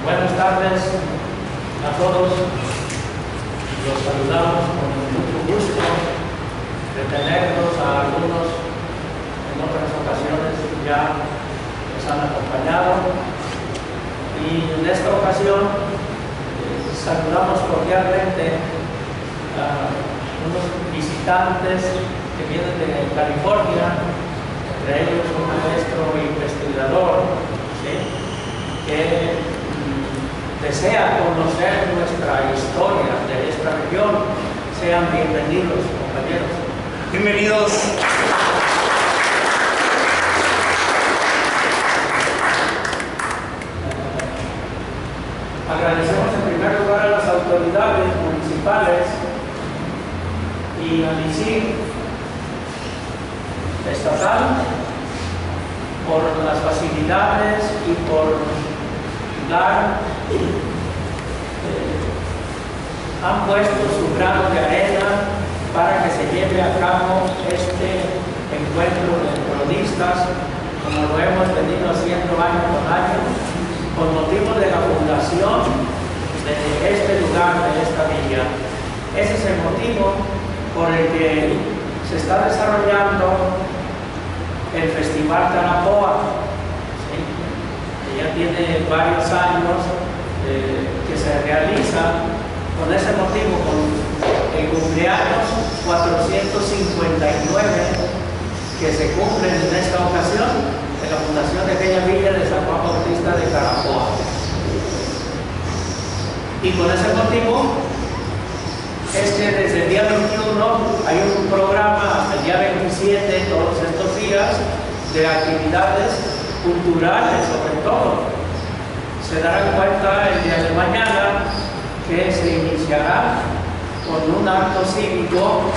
Buenas tardes a todos. Los saludamos con mucho gusto de tenerlos a algunos en otras ocasiones ya nos han acompañado. Y en esta ocasión saludamos cordialmente a unos visitantes que vienen de California, entre ellos un maestro investigador, ¿sí?, que desea conocer nuestra historia de esta región. Sean bienvenidos, compañeros. Bienvenidos. Agradecemos en primer lugar a las autoridades municipales y al ICIG estatal por las facilidades y por dar, han puesto su grano de arena para que se lleve a cabo este encuentro de cronistas, como lo hemos venido haciendo año con año, con motivo de la fundación de este lugar, de esta villa. Ese es el motivo por el que se está desarrollando el Festival Tarapoa, ¿sí?, que ya tiene varios años que se realiza con ese motivo, con el cumpleaños 459 que se cumplen en esta ocasión de la fundación de aquella villa de San Juan Bautista de Tarapoa. Y con ese motivo es que desde el día 21 hay un programa hasta el día 27, todos estos días, de actividades culturales sobre todo. Se darán cuenta el día de mañana que se iniciará con un acto cívico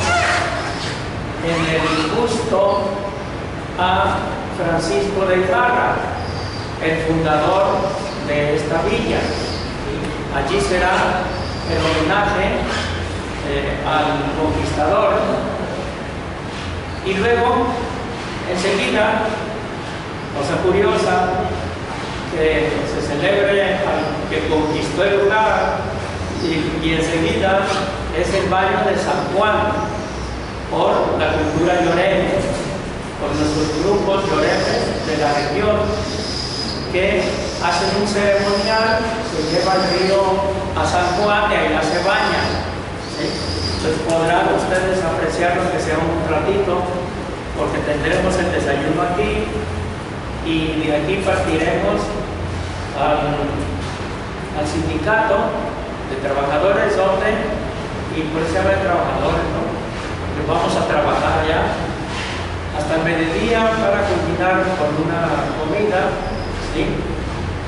en el busto a Francisco de Ibarra, el fundador de esta villa. Allí será el homenaje al conquistador, y luego enseguida, cosa curiosa, que se celebre al que conquistó el lugar, y enseguida es el baño de San Juan por la cultura lloreme, por nuestros grupos lloremes de la región que hacen un ceremonial, se lleva el río a San Juan y allá se bañan. ¿Sí? Entonces podrán ustedes apreciar lo que sea un ratito, porque tendremos el desayuno aquí y de aquí partiremos al sindicato de trabajadores, donde, y por eso hay trabajadores, ¿no?, que vamos a trabajar ya hasta el mediodía para culminar con una comida, ¿sí?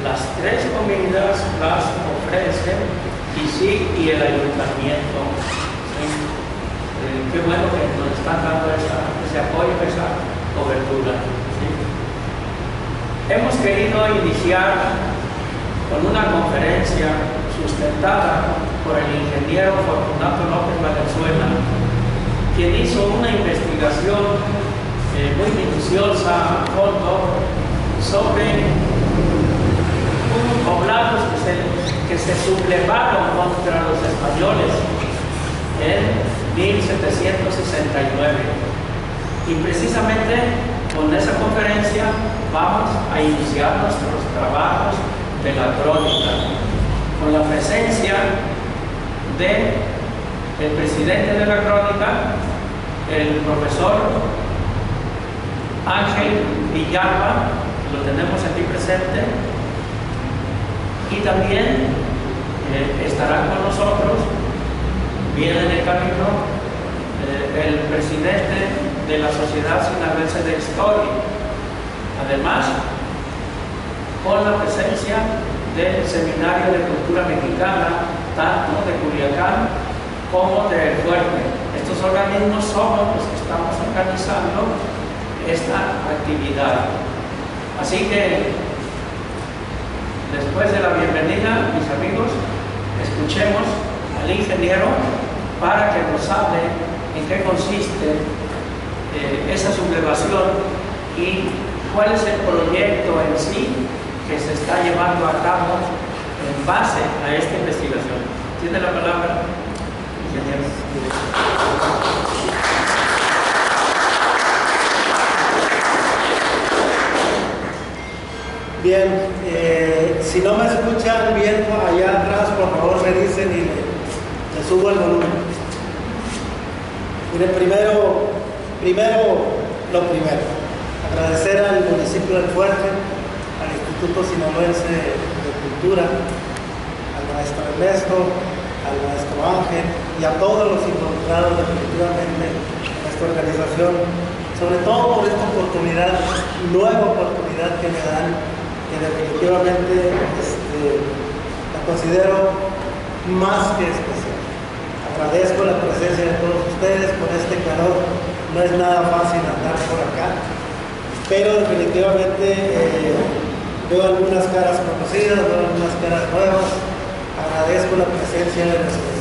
Las tres comidas las ofrecen ICIG y el ayuntamiento. ¿Sí? Qué bueno que nos están dando ese apoyo, esa cobertura. ¿Sí? Hemos querido iniciar con una conferencia sustentada por el ingeniero Fortunato López Valenzuela, quien hizo una investigación muy minuciosa a fondo sobre unos poblados que se sublevaron contra los españoles en 1769. Y precisamente con esa conferencia vamos a iniciar nuestros trabajos de la crónica, con la presencia del presidente de la crónica, el profesor Ángel Villalba, lo tenemos aquí presente, y también estarán con nosotros, viene en el camino, el presidente de la Sociedad Sinaloense de Historia, además con la presencia del Seminario de Cultura Mexicana, tanto de Culiacán como de El Fuerte. Estos organismos somos los que estamos organizando esta actividad. Así que, después de la bienvenida, mis amigos, escuchemos al ingeniero para que nos hable en qué consiste esa sublevación y cuál es el proyecto en sí que se está llevando a cabo en base a esta investigación. Tiene la palabra, ingeniero. Bien, si no me escuchan bien allá atrás, por favor me dicen y le subo el volumen. Miren, primero, agradecer al municipio del Fuerte, al Instituto Sinaloense de Cultura, al maestro Ernesto, al maestro Ángel y a todos los involucrados definitivamente en esta organización, sobre todo por esta oportunidad, nueva oportunidad que me dan, que definitivamente la considero más que especial. Agradezco la presencia de todos ustedes con este calor. No es nada fácil andar por acá, pero definitivamente veo algunas caras conocidas, veo algunas caras nuevas. Agradezco la presencia de nuestros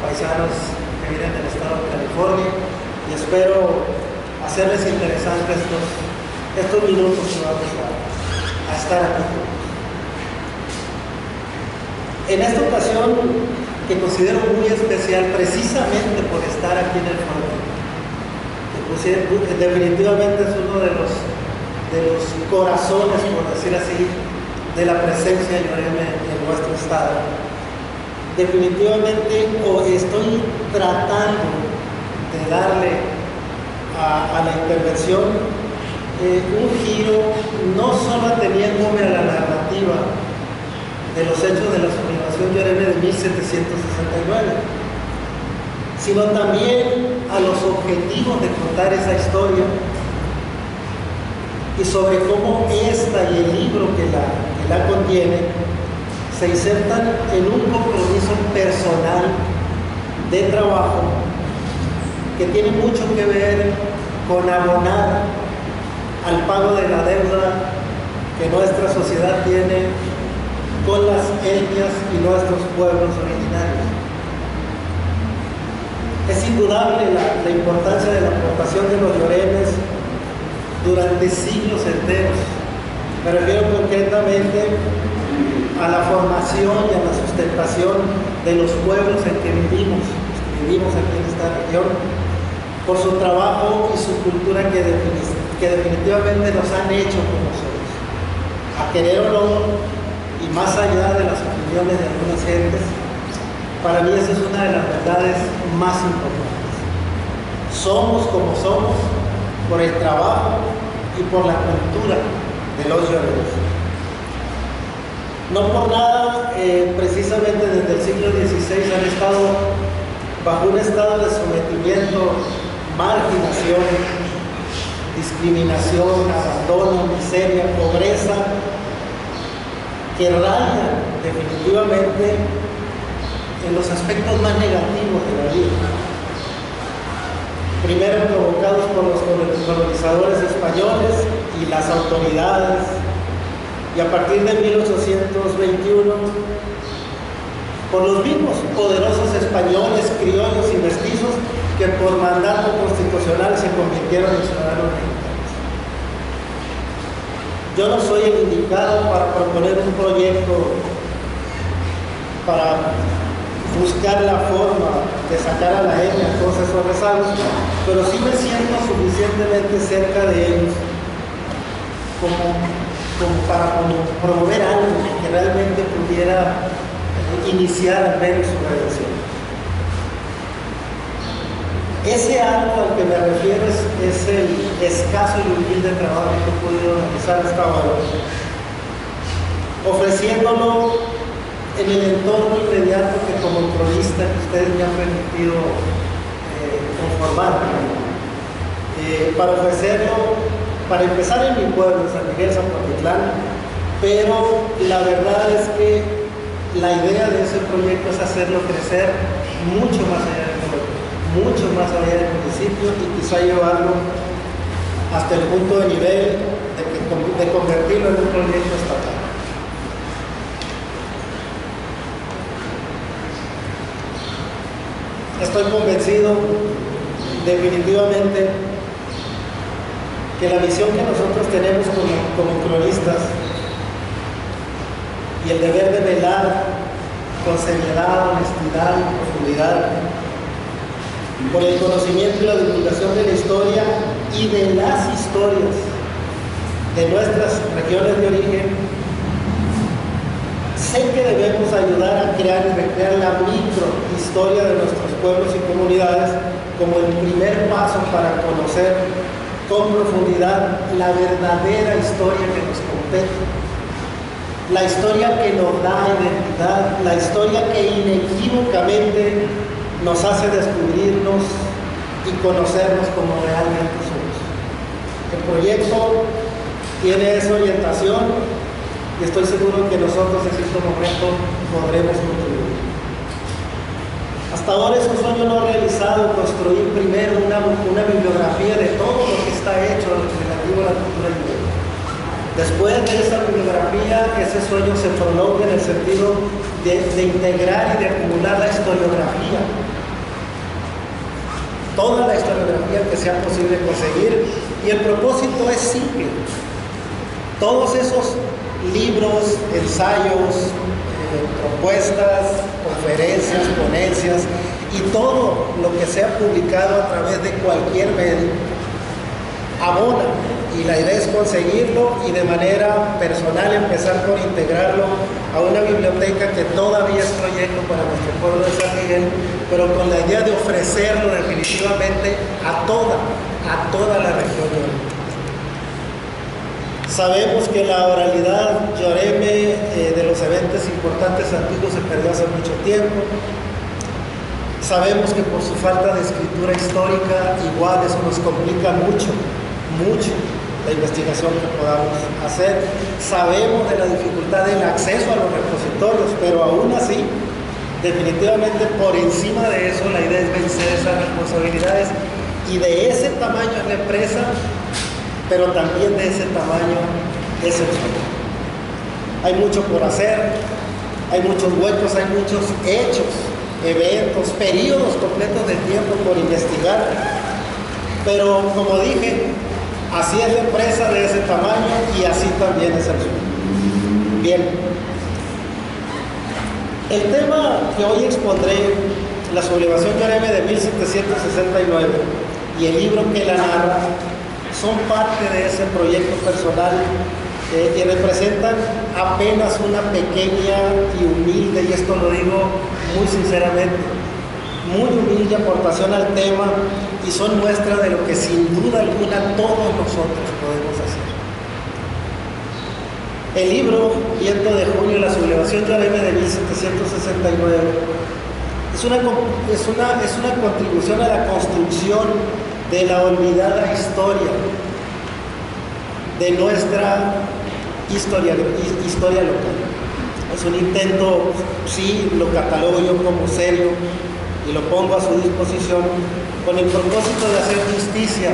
paisanos que vienen del estado de California y espero hacerles interesantes estos minutos que vamos a estar aquí. En esta ocasión, que considero muy especial precisamente por estar aquí en el Fuerte, que definitivamente es uno de los corazones, por decir así, de la presencia de Lloreme en nuestro estado. Definitivamente estoy tratando de darle a la intervención un giro, no solo ateniéndome a la narrativa de los hechos de la sublevación Lloreme de 1769, sino también a los objetivos de contar esa historia y sobre cómo esta y el libro que la contiene se insertan en un compromiso personal de trabajo que tiene mucho que ver con abonar al pago de la deuda que nuestra sociedad tiene con las etnias y nuestros pueblos originarios. Es indudable la importancia de la aportación de los lloremes durante siglos enteros. Me refiero concretamente a la formación y a la sustentación de los pueblos en que vivimos aquí en esta región, por su trabajo y su cultura que definitivamente nos han hecho como somos. A querer o no, y más allá de las opiniones de algunas gentes, para mí esa es una de las verdades más importantes. Somos como somos por el trabajo y por la cultura de los lloremes. No por nada, precisamente desde el siglo XVI han estado bajo un estado de sometimiento, marginación, discriminación, abandono, miseria, pobreza, que rayan definitivamente en los aspectos más negativos de la vida. Primero provocados por los colonizadores españoles y las autoridades, y a partir de 1821 por los mismos poderosos españoles, criollos y mestizos que por mandato constitucional se convirtieron en ciudadanos mexicanos. Yo no soy el indicado para proponer un proyecto para buscar la forma de sacar a la etnia todos esos rezagos, pero sí me siento suficientemente cerca de ellos como para promover algo que realmente pudiera iniciar al menos su redención. Ese algo al que me refiero es el escaso y humilde trabajo que he podido realizar hasta ahora, ofreciéndolo en el entorno inmediato que como cronista que ustedes me han permitido conformar, para ofrecerlo, para empezar en mi pueblo, en San Miguel Zapotitlán, pero la verdad es que la idea de ese proyecto es hacerlo crecer mucho más allá del pueblo, mucho más allá del municipio y quizá llevarlo hasta el punto de nivel de convertirlo en un proyecto estatal. Estoy convencido definitivamente que la visión que nosotros tenemos como cronistas y el deber de velar con seriedad, honestidad y profundidad por el conocimiento y la divulgación de la historia y de las historias de nuestras regiones de origen. Sé que debemos ayudar a crear y recrear la microhistoria de nuestros pueblos y comunidades como el primer paso para conocer con profundidad la verdadera historia que nos compete, la historia que nos da identidad, la historia que inequívocamente nos hace descubrirnos y conocernos como realmente somos. El proyecto tiene esa orientación y estoy seguro que nosotros en este momento podremos contribuir. Hasta ahora es un sueño no realizado construir primero una bibliografía de todo lo que está hecho relativo a la cultura indígena. Después de esa bibliografía, ese sueño se prolonga en el sentido de integrar y de acumular la historiografía. Toda la historiografía que sea posible conseguir. Y el propósito es simple. Todos esos libros, ensayos, propuestas, conferencias, ponencias y todo lo que sea publicado a través de cualquier medio abona, y la idea es conseguirlo y de manera personal empezar por integrarlo a una biblioteca que todavía es proyecto para nuestro pueblo de San Miguel, pero con la idea de ofrecerlo definitivamente a toda la región. Sabemos que la oralidad yoreme de los eventos importantes antiguos se perdió hace mucho tiempo. Sabemos que por su falta de escritura histórica, igual eso nos complica mucho la investigación que podamos hacer. Sabemos de la dificultad del acceso a los repositorios, pero aún así, definitivamente por encima de eso, la idea es vencer esas responsabilidades, y de ese tamaño es la empresa, pero también de ese tamaño es el sueño. Hay mucho por hacer, hay muchos huecos, hay muchos hechos, eventos, periodos completos de tiempo por investigar, pero como dije, así es la empresa de ese tamaño y así también es el sueño. Bien, el tema que hoy expondré, la sublevación yoreme de 1769 y el libro que la narra, son parte de ese proyecto personal que representan apenas una pequeña y humilde, y esto lo digo muy sinceramente, muy humilde aportación al tema, y son muestra de lo que sin duda alguna todos nosotros podemos hacer. El libro Viento de Junio, la sublevación yoreme de 1769, es una contribución a la construcción de la olvidada historia de nuestra historia local. Es un intento, sí, lo catalogo yo como serio y lo pongo a su disposición con el propósito de hacer justicia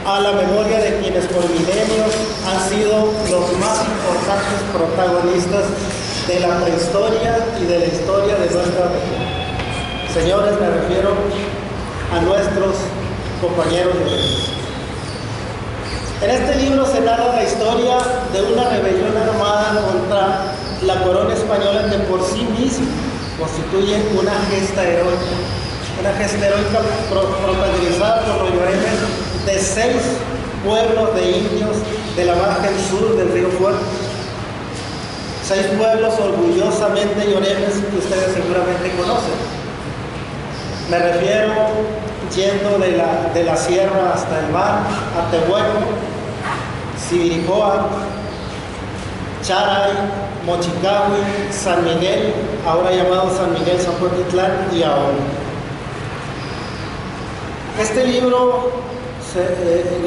a la memoria de quienes por milenios han sido los más importantes protagonistas de la prehistoria y de la historia de nuestra región. Señores, me refiero a nuestros compañeros de leyes. En este libro se narra la historia de una rebelión armada contra la corona española que por sí misma constituye una gesta heroica protagonizada por los yoremes de 6 pueblos de indios de la margen sur del río Fuerte. 6 pueblos orgullosamente yoremes que ustedes seguramente conocen. Me refiero, yendo de la sierra hasta el mar, a Tehueco, Sibiricoa, Charay, Mochicahui, San Miguel, ahora llamado San Miguel Zapotitlán, y Ahora. Este libro,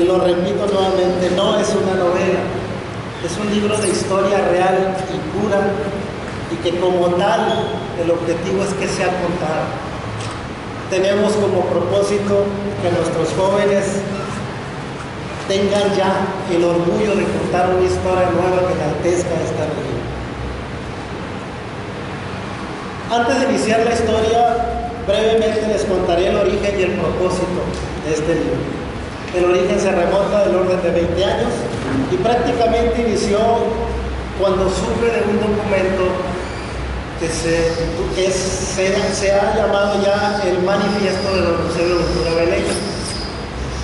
lo repito nuevamente, no es una novela, es un libro de historia real y pura, y que como tal el objetivo es que sea contada. Tenemos como propósito que nuestros jóvenes tengan ya el orgullo de contar una historia nueva que enaltezca esta región. Antes de iniciar la historia, brevemente les contaré el origen y el propósito de este libro. El origen se remonta del orden de 20 años y prácticamente inició cuando sufre de un documento que se ha llamado ya el Manifiesto de los Museos de Cultura Beleña,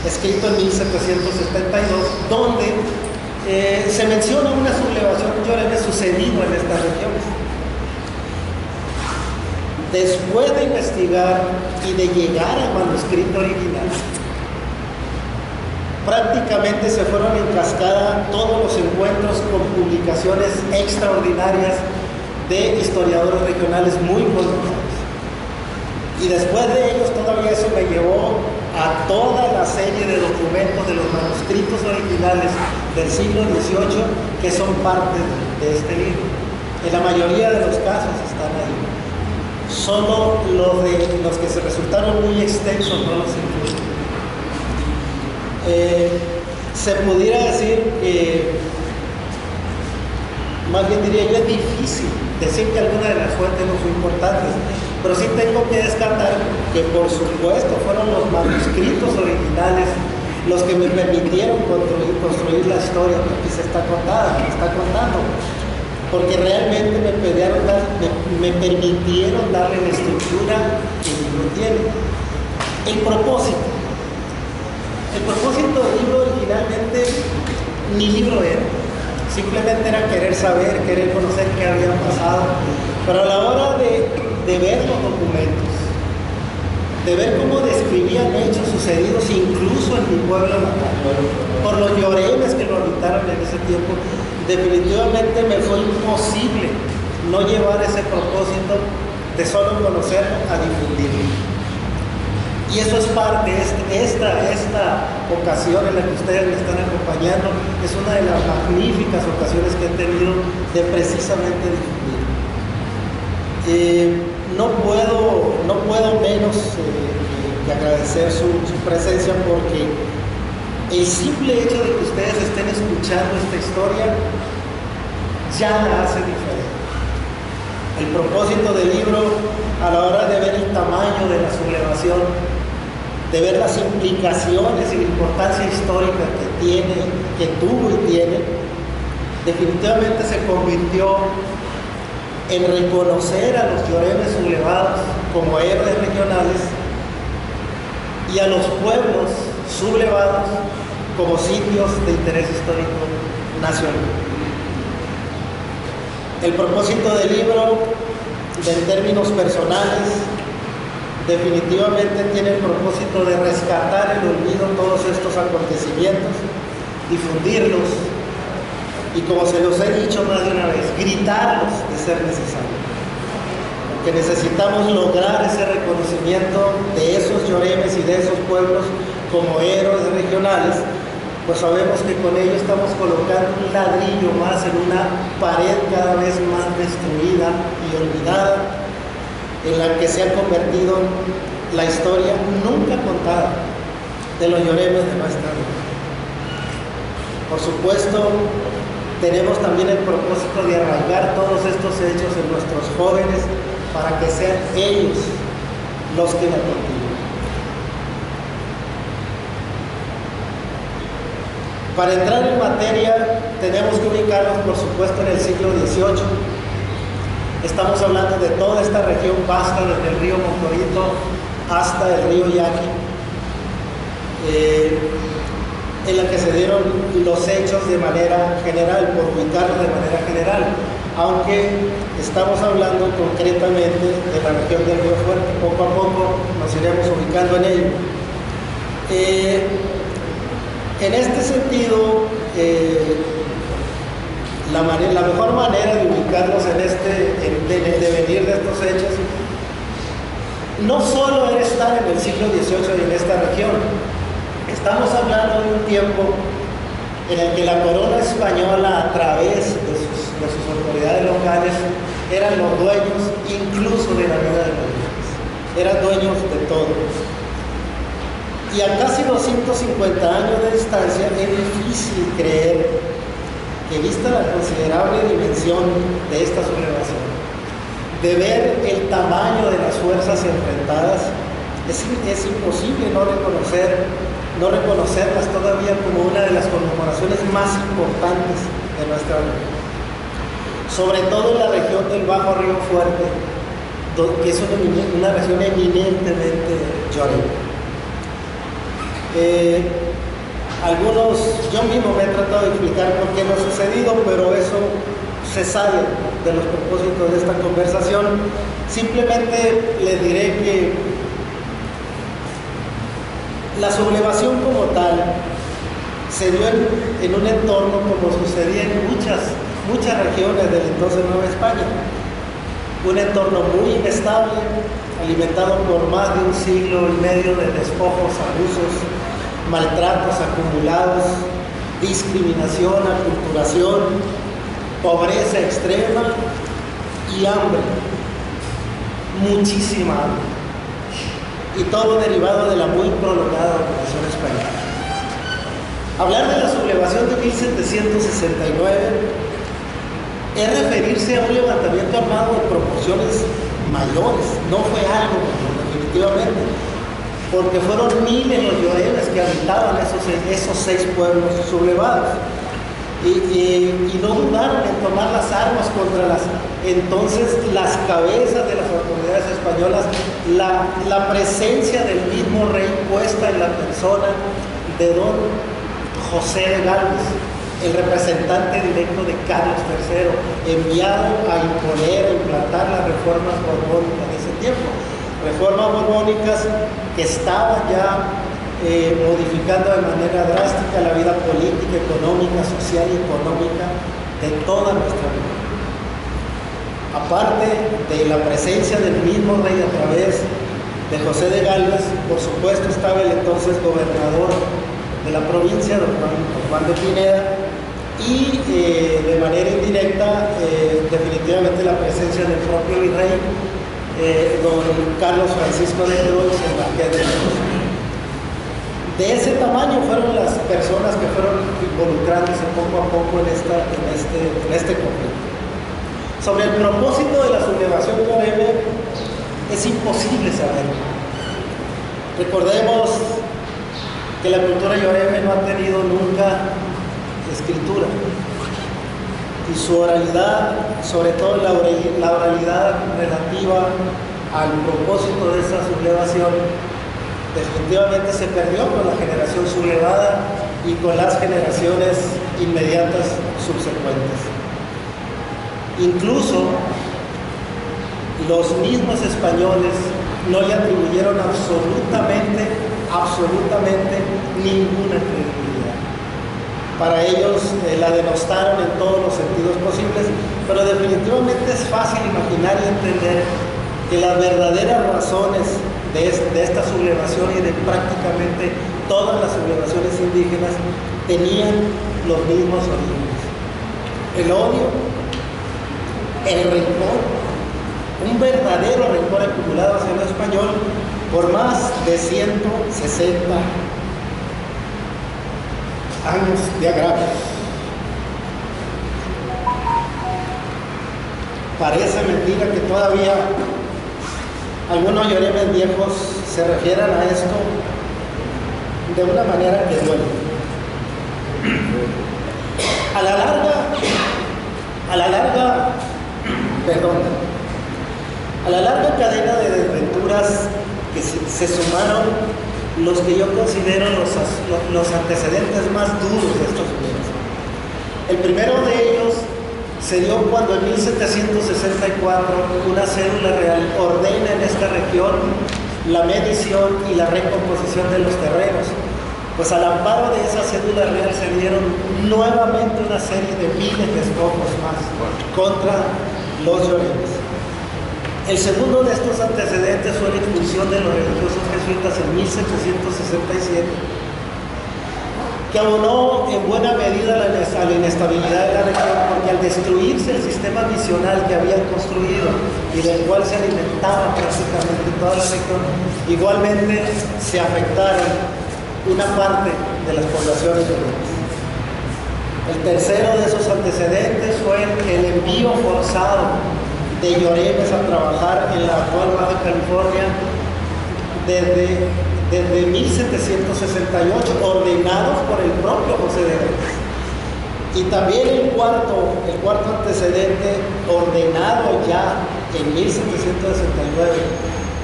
escrito en 1772, donde se menciona una sublevación llorena sucedido en estas regiones. Después de investigar y de llegar al manuscrito original, prácticamente se fueron en cascada todos los encuentros con publicaciones extraordinarias de historiadores regionales muy connotados. Y después de ellos todavía eso me llevó a toda la serie de documentos de los manuscritos originales del siglo XVIII que son parte de este libro. En la mayoría de los casos están ahí. Solo los que se resultaron muy extensos no los incluyen. Se pudiera decir que, más bien diría yo, es difícil decir que alguna de las fuentes no son importantes, pero sí tengo que descartar que por supuesto fueron los manuscritos originales los que me permitieron construir la historia que aquí se está contando, porque realmente me permitieron darle la estructura que el libro tiene. El propósito del libro originalmente ni libro era, simplemente era querer saber, querer conocer qué había pasado, pero a la hora de ver los documentos, de ver cómo describían hechos sucedidos incluso en mi pueblo natal, por los lloremes que lo habitaron en ese tiempo, definitivamente me fue imposible no llevar ese propósito de solo conocerlo a difundirlo. Y eso es parte, esta ocasión en la que ustedes me están acompañando, es una de las magníficas ocasiones que he tenido de precisamente difundir. No puedo menos que agradecer su presencia, porque el simple hecho de que ustedes estén escuchando esta historia ya la hace diferente. El propósito del libro, a la hora de ver el tamaño de la sublevación, de ver las implicaciones y la importancia histórica que tuvo y tiene, definitivamente se convirtió en reconocer a los lloremes sublevados como héroes regionales y a los pueblos sublevados como sitios de interés histórico nacional. El propósito del libro, en términos personales, definitivamente tiene el propósito de rescatar el olvido todos estos acontecimientos, difundirlos y, como se los he dicho más de una vez, gritarlos de ser necesario. Porque necesitamos lograr ese reconocimiento de esos lloremes y de esos pueblos como héroes regionales, pues sabemos que con ello estamos colocando un ladrillo más en una pared cada vez más destruida y olvidada, en la que se ha convertido la historia nunca contada de los lloremes de nuestra vida. Por supuesto, tenemos también el propósito de arraigar todos estos hechos en nuestros jóvenes para que sean ellos los que la continúen. Para entrar en materia, tenemos que ubicarnos, por supuesto, en el siglo XVIII. Estamos hablando de toda esta región vasta, desde el río Mocorito hasta el río Yaqui, en la que se dieron los hechos de manera general, por ubicarlos de manera general, aunque estamos hablando concretamente de la región del Río Fuerte. Poco a poco nos iremos ubicando en ello. En este sentido, la mejor manera de ubicarnos en el devenir de estos hechos no solo era estar en el siglo XVIII y en esta región. Estamos hablando de un tiempo en el que la corona española, a través de sus autoridades locales, eran los dueños incluso de la vida de los niños, eran dueños de todo. Y a casi 250 años de distancia es difícil creer que, vista la considerable dimensión de esta sublevación, de ver el tamaño de las fuerzas enfrentadas, es imposible no reconocerlas todavía como una de las conmemoraciones más importantes de nuestra vida. sobre todo en la región del Bajo Río Fuerte, que es una región eminentemente llorera. Yo mismo me he tratado de explicar por qué no ha sucedido, pero eso se sale de los propósitos de esta conversación. Simplemente les diré que la sublevación como tal se dio en un entorno como sucedía en muchas regiones del entonces Nueva España. Un entorno muy inestable, alimentado por más de un siglo y medio de despojos, abusos, maltratos acumulados, discriminación, aculturación, pobreza extrema y hambre, muchísima hambre, y todo derivado de la muy prolongada ocupación española. Hablar de la sublevación de 1769 es referirse a un levantamiento armado de proporciones mayores, no fue algo definitivamente, porque fueron miles los lloreles que habitaban esos 6 pueblos sublevados. Y no dudaron en tomar las armas contra las cabezas de las autoridades españolas, la presencia del mismo rey puesta en la persona de don José de Galvez, el representante directo de Carlos III, enviado a imponer, a implantar las reformas borbónicas de ese tiempo. Reformas borbónicas que estaban ya modificando de manera drástica la vida política, económica, social y económica de toda nuestra vida. Aparte de la presencia del mismo rey a través de José de Galvez, por supuesto estaba el entonces gobernador de la provincia, don Juan de Pineda, y de manera indirecta, definitivamente la presencia del propio virrey, don Carlos Francisco de Heroles, el Marqués de Mendoza. De ese tamaño fueron las personas que fueron involucrándose poco a poco en este conflicto. Sobre el propósito de la sublevación lloreme es imposible saberlo. Recordemos que la cultura lloreme no ha tenido nunca escritura, y su oralidad, sobre todo la oralidad relativa al propósito de esa sublevación, definitivamente se perdió con la generación sublevada y con las generaciones inmediatas subsecuentes. Incluso los mismos españoles no le atribuyeron absolutamente ninguna credibilidad. Para ellos la denostaron en todos los sentidos posibles, pero definitivamente es fácil imaginar y entender que las verdaderas razones de esta sublevación y de prácticamente todas las sublevaciones indígenas tenían los mismos orígenes: el odio, el rencor, un verdadero rencor acumulado hacia lo español por más de 160 años de agravios. Parece mentira que todavía algunos lloremes viejos se refieran a esto de una manera que duele. A la larga cadena de desventuras que se sumaron los que yo considero los antecedentes más duros de estos días. El primero de ellos se dio cuando en 1764 una cédula real ordena en esta región la medición y la recomposición de los terrenos. Pues al amparo de esa cédula real se dieron nuevamente una serie de miles de despojos más contra los lloremes. El segundo de estos antecedentes fue la expulsión de los religiosos jesuitas en 1767, que abonó en buena medida a la inestabilidad de la región, porque al destruirse el sistema misional que habían construido y del cual se alimentaba prácticamente toda la región, igualmente se afectaron una parte de las poblaciones lloremes. El tercero de esos antecedentes fue el envío forzado de lloremes a trabajar en la actual Baja California desde 1768, ordenados por el propio José de Galvez. Y también el cuarto antecedente, ordenado ya en 1769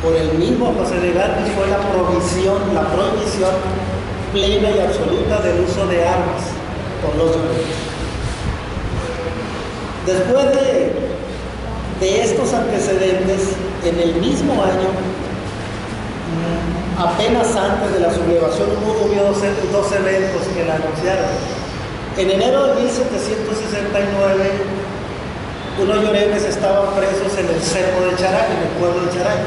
por el mismo José de Galvez, fue la prohibición plena y absoluta del uso de armas por los lloremes. Después de estos antecedentes, en el mismo año, apenas antes de la sublevación, hubo dos eventos que la anunciaron. En enero de 1769, unos lloremes estaban presos en el cerro de Charay, en el pueblo de Charay,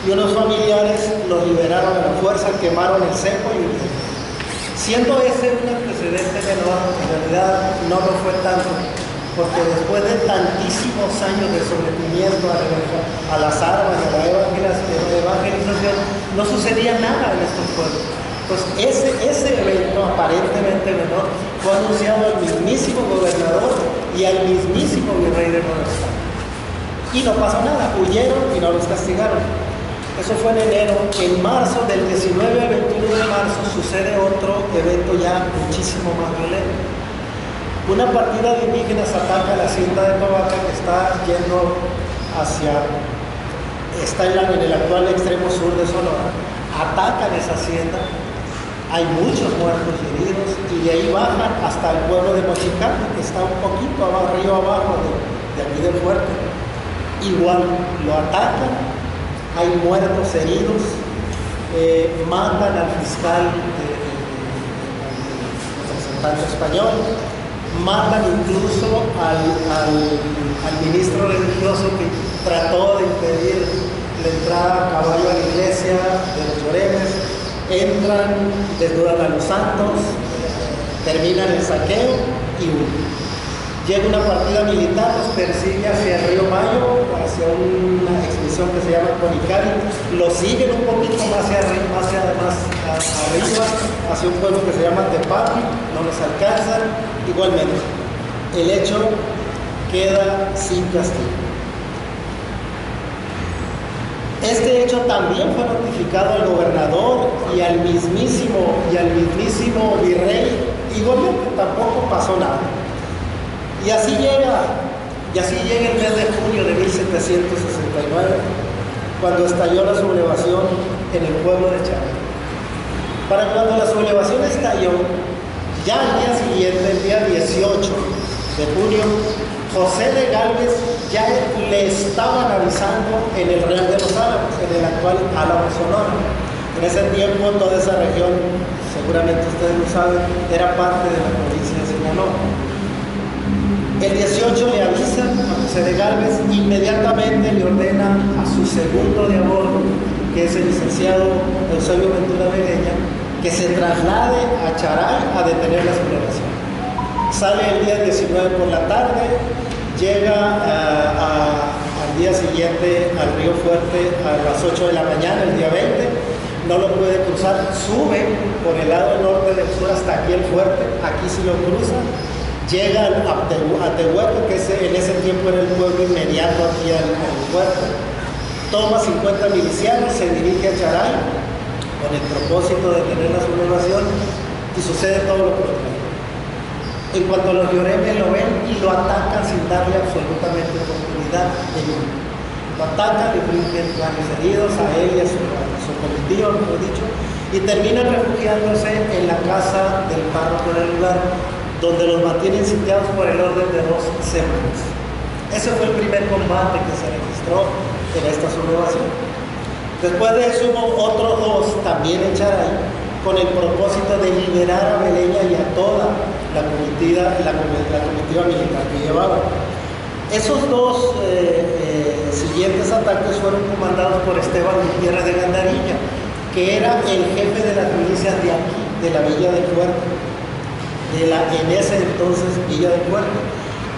y unos familiares los liberaron a la fuerza, quemaron el cerro y huyeron. Siendo ese un antecedente menor, en realidad no lo fue tanto, porque después de tantísimos años de sometimiento a las armas y a la evangelización, no sucedía nada en estos pueblos. Pues ese evento aparentemente menor fue anunciado al mismísimo gobernador y al mismísimo virrey de Nueva España. Y no pasó nada, huyeron y no los castigaron. Eso fue en enero. En marzo, del 19 al 21 de marzo, sucede otro evento ya muchísimo más violento. Una partida de indígenas ataca la hacienda de Tobaca, que está yendo está en el actual extremo sur de Sonora. Atacan esa hacienda, hay muchos muertos y heridos, y de ahí bajan hasta el pueblo de Mochicate, que está un poquito río abajo de aquí del fuerte. Igual lo atacan, hay muertos, heridos, mandan al fiscal representante español, mandan incluso al ministro religioso que trató de impedir la entrada a caballo a la iglesia de los lloremes. Entran, desnudan a los santos, terminan el saqueo y huyen. Llega una partida militar, los persigue hacia el río Mayo, hacia una expedición que se llama Conicari, los siguen un poquito más arriba, hacia un pueblo que se llama Tepapi, no los alcanzan. Igualmente, el hecho queda sin castigo. Este hecho también fue notificado al gobernador y al mismísimo virrey, igualmente tampoco pasó nada. Y así llega el mes de junio de 1769, cuando estalló la sublevación en el pueblo de Charay. Para cuando la sublevación estalló, ya al día siguiente, el día 18 de junio, José de Galvez ya le estaban avisando en el Real de los Álamos, en el actual Álamo, Sonora. En ese tiempo toda esa región, seguramente ustedes lo saben, era parte de la provincia de Sinaloa. El 18 le avisan a José de Galvez, inmediatamente le ordena a su segundo de a bordo, que es el licenciado Eusebio Ventura Vegueña, que se traslade a Charay a detener la sublevación. Sale el día 19 por la tarde, llega al día siguiente al Río Fuerte a las 8 de la mañana, el día 20, no lo puede cruzar, sube por el lado norte del sur hasta aquí el fuerte, aquí sí lo cruza, llega a Tehueco, que en ese tiempo era el pueblo inmediato aquí al fuerte, toma 50 milicianos, se dirige a Charay con el propósito de tener la sublevación y sucede todo lo contrario. En cuanto los lloremes lo ven y lo atacan sin darle absolutamente oportunidad de ninguna. Lo atacan, le infligen varios heridos a él y a su comitiva, mejor dicho, y terminan refugiándose en la casa del párroco del lugar, donde los mantienen sitiados por el orden de 2 semanas. Ese fue el primer combate que se registró en esta sublevación. Después de eso hubo otros 2 también en Charay, con el propósito de liberar a Beleña y a toda la comitiva militar que llevaba. Esos 2 siguientes ataques fueron comandados por Esteban Gutiérrez de Gandarilla, que era el jefe de las milicias de aquí, de la Villa del Puerto, en ese entonces Villa del Puerto.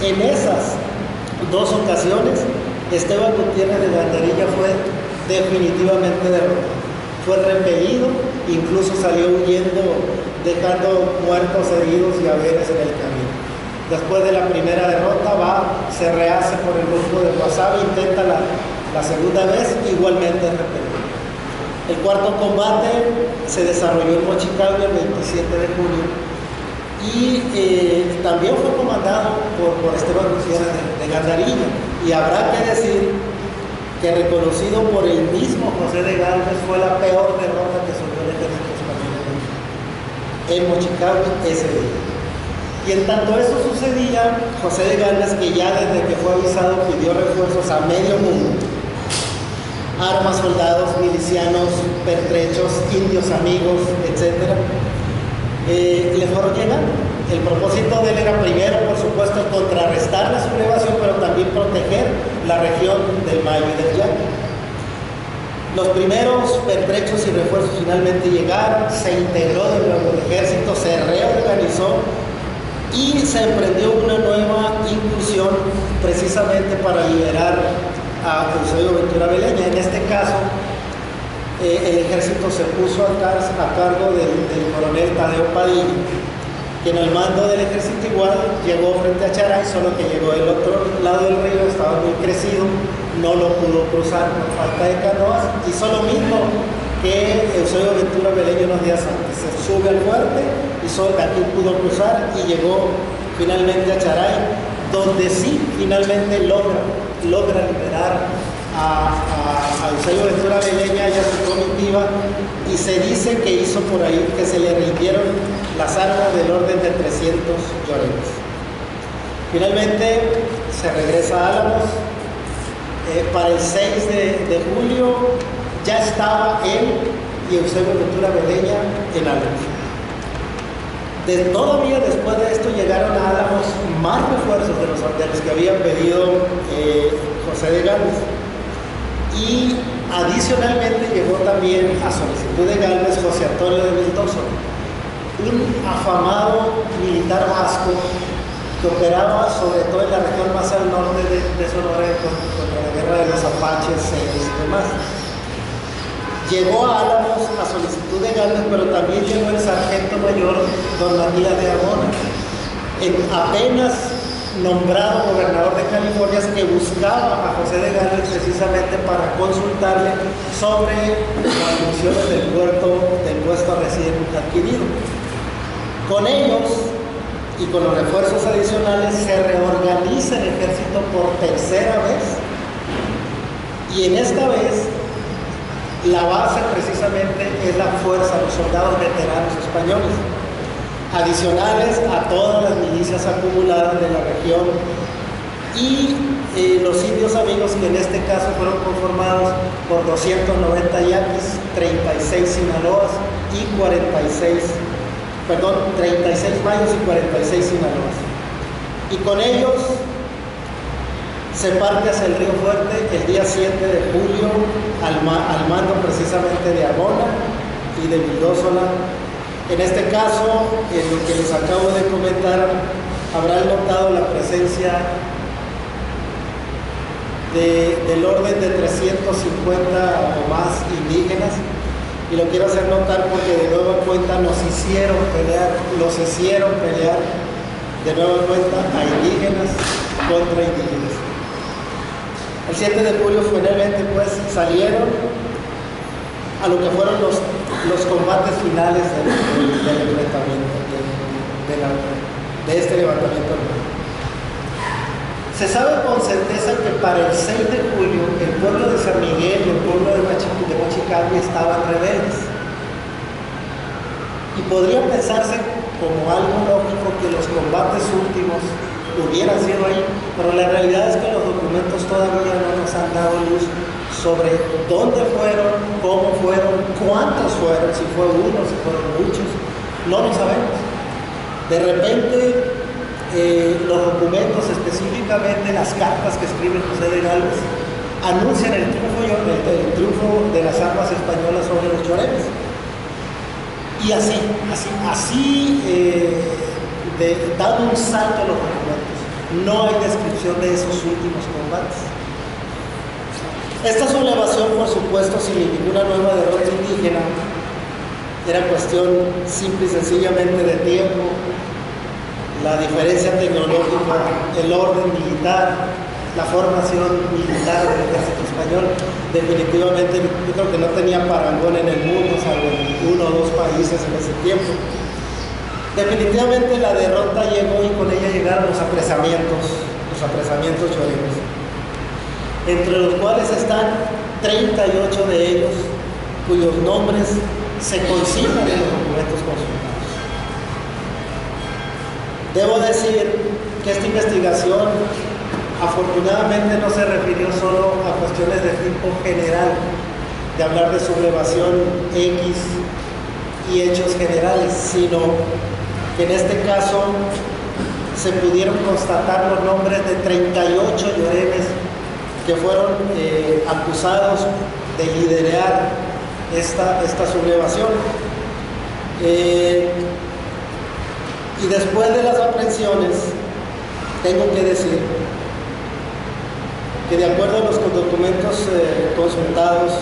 En esas 2 ocasiones, Esteban Gutiérrez de Gandarilla fue definitivamente derrotado. Fue repelido, incluso salió huyendo, dejando muertos, heridos y haberes en el camino. Después de la primera derrota se rehace por el grupo de Guasave, intenta la segunda vez, igualmente es repelido. El cuarto combate se desarrolló en Mochicalco el 27 de junio y también fue comandado por Esteban Gutiérrez de Gandarilla. Y habrá que decir que, reconocido por el mismo José de Galvez, fue la peor derrota que sufrió el ejército español en Mochicabe ese día. Y en tanto eso sucedía, José de Galvez, que ya desde que fue avisado pidió refuerzos a medio mundo, armas, soldados, milicianos, pertrechos, indios amigos, etc., le fueron llegando. El propósito de él era primero, por supuesto, contrarrestar la sublevación, pero también proteger la región del Mayo y del Yaqui. Los primeros pertrechos y refuerzos finalmente llegaron, se integró de nuevo el ejército, se reorganizó y se emprendió una nueva incursión precisamente para liberar a Eusebio Ventura Beleña. En este caso, el ejército se puso a cargo del coronel Tadeo Padilla, quien al mando del ejército igual llegó frente a Charay, solo que llegó del otro lado del río, estaba muy crecido, no lo pudo cruzar por falta de canoas, hizo lo mismo que Eusebio Ventura Beleña unos días antes, se sube al fuerte y solo de aquí pudo cruzar y llegó finalmente a Charay, donde sí finalmente logra liberar a Eusebio Ventura Beleña y a su comitiva, y se dice que hizo por ahí que se le rindieron las armas del orden de 300 lloreros. Finalmente se regresa a Álamos. Para el 6 de julio ya estaba él y Eusebio Ventura Beleña en Álamos. Todavía después de esto llegaron a Álamos más refuerzos de los que habían pedido José de Galvez. Y adicionalmente llegó también a solicitud de Galvez José Antonio de Vildoso, un afamado militar vasco que operaba sobre todo en la región más al norte de Sonora contra la guerra de los apaches y demás. Llegó a Álamos a solicitud de Galvez, pero también llegó el sargento mayor don Matías de Arbona, apenas nombrado gobernador de California, que buscaba a José de Galvez precisamente para consultarle sobre las funciones del puesto recién adquirido. Con ellos y con los refuerzos adicionales se reorganiza el ejército por tercera vez, y en esta vez la base precisamente es la fuerza, los soldados veteranos españoles, adicionales a todas las milicias acumuladas de la región, y los indios amigos, que en este caso fueron conformados por 290 yaquis, 36 sinaloas y 36 mayos y 46 sinaloas. Y con ellos se parte hacia el Río Fuerte el día 7 de julio al mando precisamente de Arbona y de Vildósola. En este caso, en lo que les acabo de comentar, habrán notado la presencia del orden de 350 o más indígenas, y lo quiero hacer notar porque de nueva cuenta los hicieron pelear de nueva cuenta a indígenas contra indígenas. El 7 de julio finalmente pues salieron a lo que fueron los combates finales del enfrentamiento, de este levantamiento. Se sabe con certeza que para el 6 de julio el pueblo de San Miguel y el pueblo de Mochicabe estaban rebeldes. Y podría pensarse como algo lógico que los combates últimos hubieran sido ahí, pero la realidad es que los documentos todavía no nos han dado luz sobre dónde fueron, cómo fueron, cuántos fueron, si fue uno, si fueron muchos, no lo sabemos. De repente, los documentos, específicamente las cartas que escribe José de Galvez, anuncian el triunfo de las armas españolas sobre los choreros. Y así dando un salto a los documentos, no hay descripción de esos últimos combates. Esta sublevación, por supuesto, sin ninguna nueva derrota indígena, era cuestión simple y sencillamente de tiempo, la diferencia tecnológica, el orden militar, la formación militar del ejército español. Definitivamente yo creo que no tenía parangón en el mundo, salvo en 1 o 2 países en ese tiempo. Definitivamente la derrota llegó y con ella llegaron los apresamientos lloreros, entre los cuales están 38 de ellos cuyos nombres se consignan en los documentos consultados. Debo decir que esta investigación afortunadamente no se refirió solo a cuestiones de tipo general, de hablar de sublevación X y hechos generales, sino que en este caso se pudieron constatar los nombres de 38 lloremes que fueron acusados de liderar esta sublevación. Y después de las aprehensiones, tengo que decir que de acuerdo a los documentos consultados,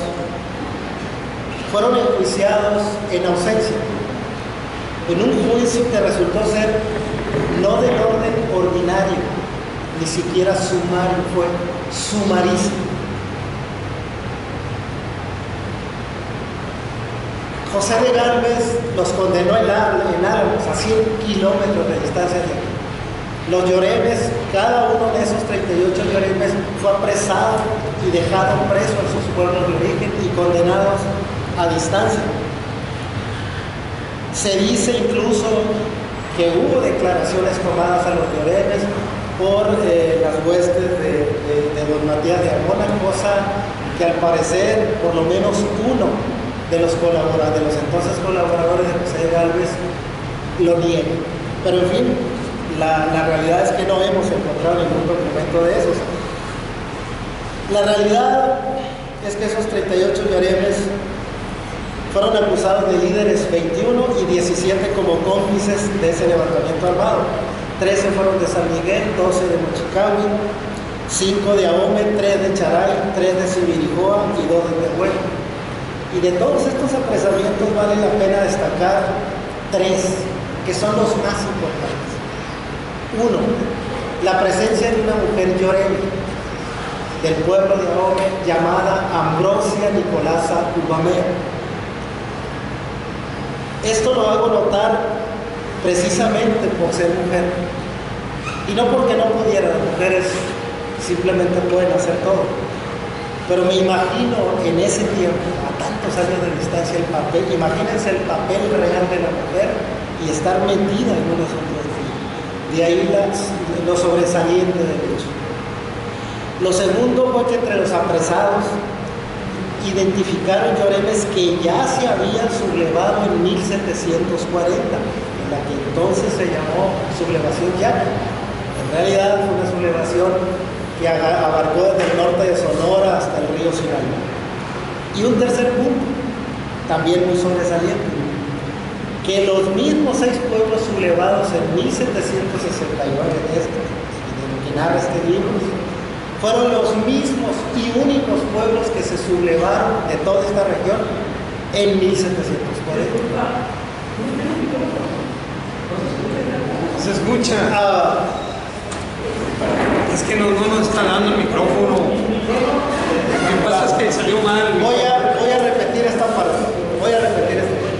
fueron enjuiciados en ausencia, en un juicio que resultó ser no del orden ordinario, ni siquiera sumario, fue sumarísimo. José de Gálvez los condenó en Álamos, a 100 kilómetros de distancia de aquí. Los lloremes, cada uno de esos 38 lloremes fue apresado y dejado preso en sus pueblos de origen y condenados a distancia. Se dice incluso que hubo declaraciones tomadas a los lloremes por las huestes de don Matías de Arjona, cosa que al parecer por lo menos uno de los entonces colaboradores de José de Gálvez lo niega. Pero en fin, la realidad es que no hemos encontrado ningún documento de esos. La realidad es que esos 38 lloremes fueron acusados de líderes 21 y 17 como cómplices de ese levantamiento armado. 13 fueron de San Miguel, 12 de Mochicahui, 5 de Ahome, 3 de Charay, 3 de Sibirijoa y 2 de Tehuel. Y de todos estos apresamientos vale la pena destacar 3, que son los más importantes. 1, la presencia de una mujer lloreme del pueblo de Ahome llamada Ambrosia Nicolasa Ubamea. Esto lo hago notar precisamente por ser mujer, y no porque no pudieran. Las mujeres simplemente pueden hacer todo, pero me imagino en ese tiempo, a tantos años de distancia, el papel, imagínense el papel real de la mujer y estar metida en un asunto así. De ahí lo sobresaliente del hecho. Lo segundo fue que entre los apresados identificaron lloremes que ya se habían sublevado en 1740, en la que entonces se llamó sublevación llana. En realidad fue una sublevación que abarcó desde el norte de Sonora hasta el río Sinaloa. Y un tercer punto, también muy sobresaliente, que los mismos 6 pueblos sublevados en 1769 de lo que narra este libro, fueron los mismos y únicos pueblos que se sublevaron de toda esta región en 1740. Se escucha. Es que no nos está dando el micrófono. Lo que pasa es que salió mal. Voy a repetir esta parte.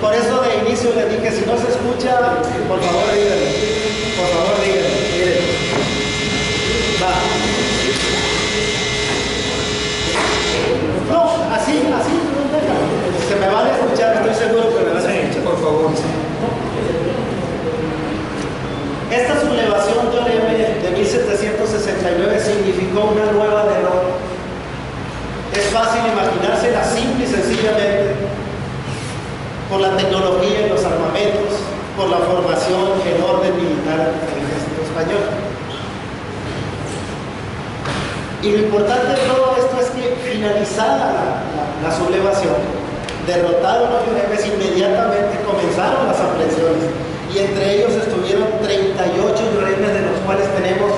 Por eso de inicio le dije, si no se escucha, por favor díganme. Por favor díganme. Miren. Va. No, así, se me van a escuchar, estoy seguro que me van a escuchar. Por favor, sí. Esta sublevación de 1769 significó una nueva derrota. Es fácil imaginársela simple y sencillamente por la tecnología y los armamentos, por la formación en orden militar del ejército español. Y lo importante de todo esto es que finalizada la sublevación, derrotados los lloremes, inmediatamente comenzaron las aprehensiones, y entre ellos estuvieron 38 lloremes, de los cuales tenemos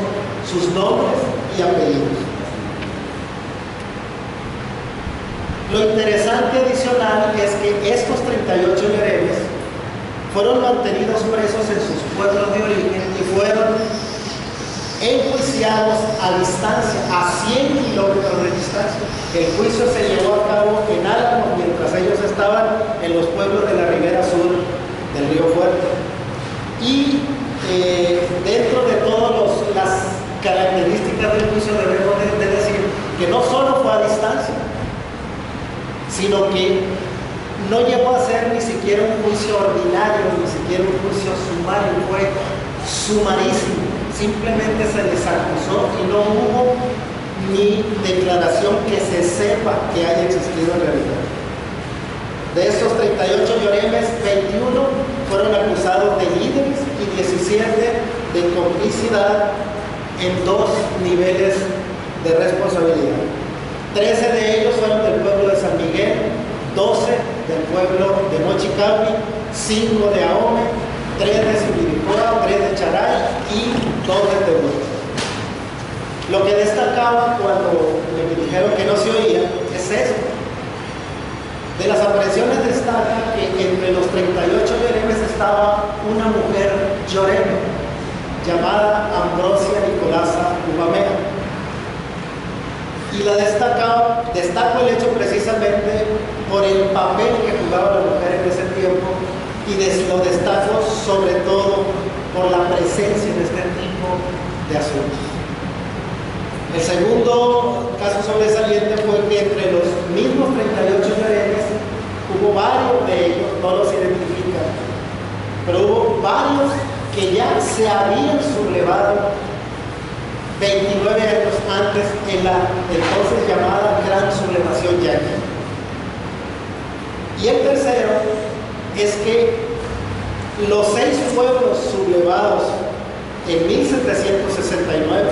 sus nombres y apellidos. Lo interesante adicional es que estos 38 lloremes fueron mantenidos presos en sus pueblos de origen y fueron enjuiciados a distancia, a 100 kilómetros de distancia. El juicio se llevó a cabo en Álamos, mientras ellos estaban en los pueblos de la ribera sur del río Fuerte. Y dentro de todas las características del juicio debemos de decir que no solo fue a distancia, sino que no llegó a ser ni siquiera un juicio ordinario, ni siquiera un juicio sumario, fue sumarísimo. Simplemente se les acusó y no hubo ni declaración que se sepa que haya existido en realidad. De estos 38 lloremes, 21 fueron acusados de líderes y 17 de complicidad en 2 niveles de responsabilidad. 13 de ellos fueron del pueblo de San Miguel, 12 del pueblo de Mochicapi, 5 de Ahome, 3 de Sibiricoa, 3 de Charay y 2 de Tehuel. Lo que destacaba cuando me dijeron que no se oía es esto. De las apariciones destaca que entre los 38 lloremes estaba una mujer llorema llamada Ambrosia Nicolasa Ubamea. Y la destaco el hecho precisamente por el papel que jugaba la mujer en ese tiempo y lo destaco sobre todo por la presencia en este tipo de asuntos. El segundo caso sobresaliente fue que entre los mismos 38 lloremes hubo varios de ellos, no los identifican, pero hubo varios que ya se habían sublevado 29 años antes en la entonces llamada Gran Sublevación Yanqui. Y el tercero es que los 6 pueblos sublevados en 1769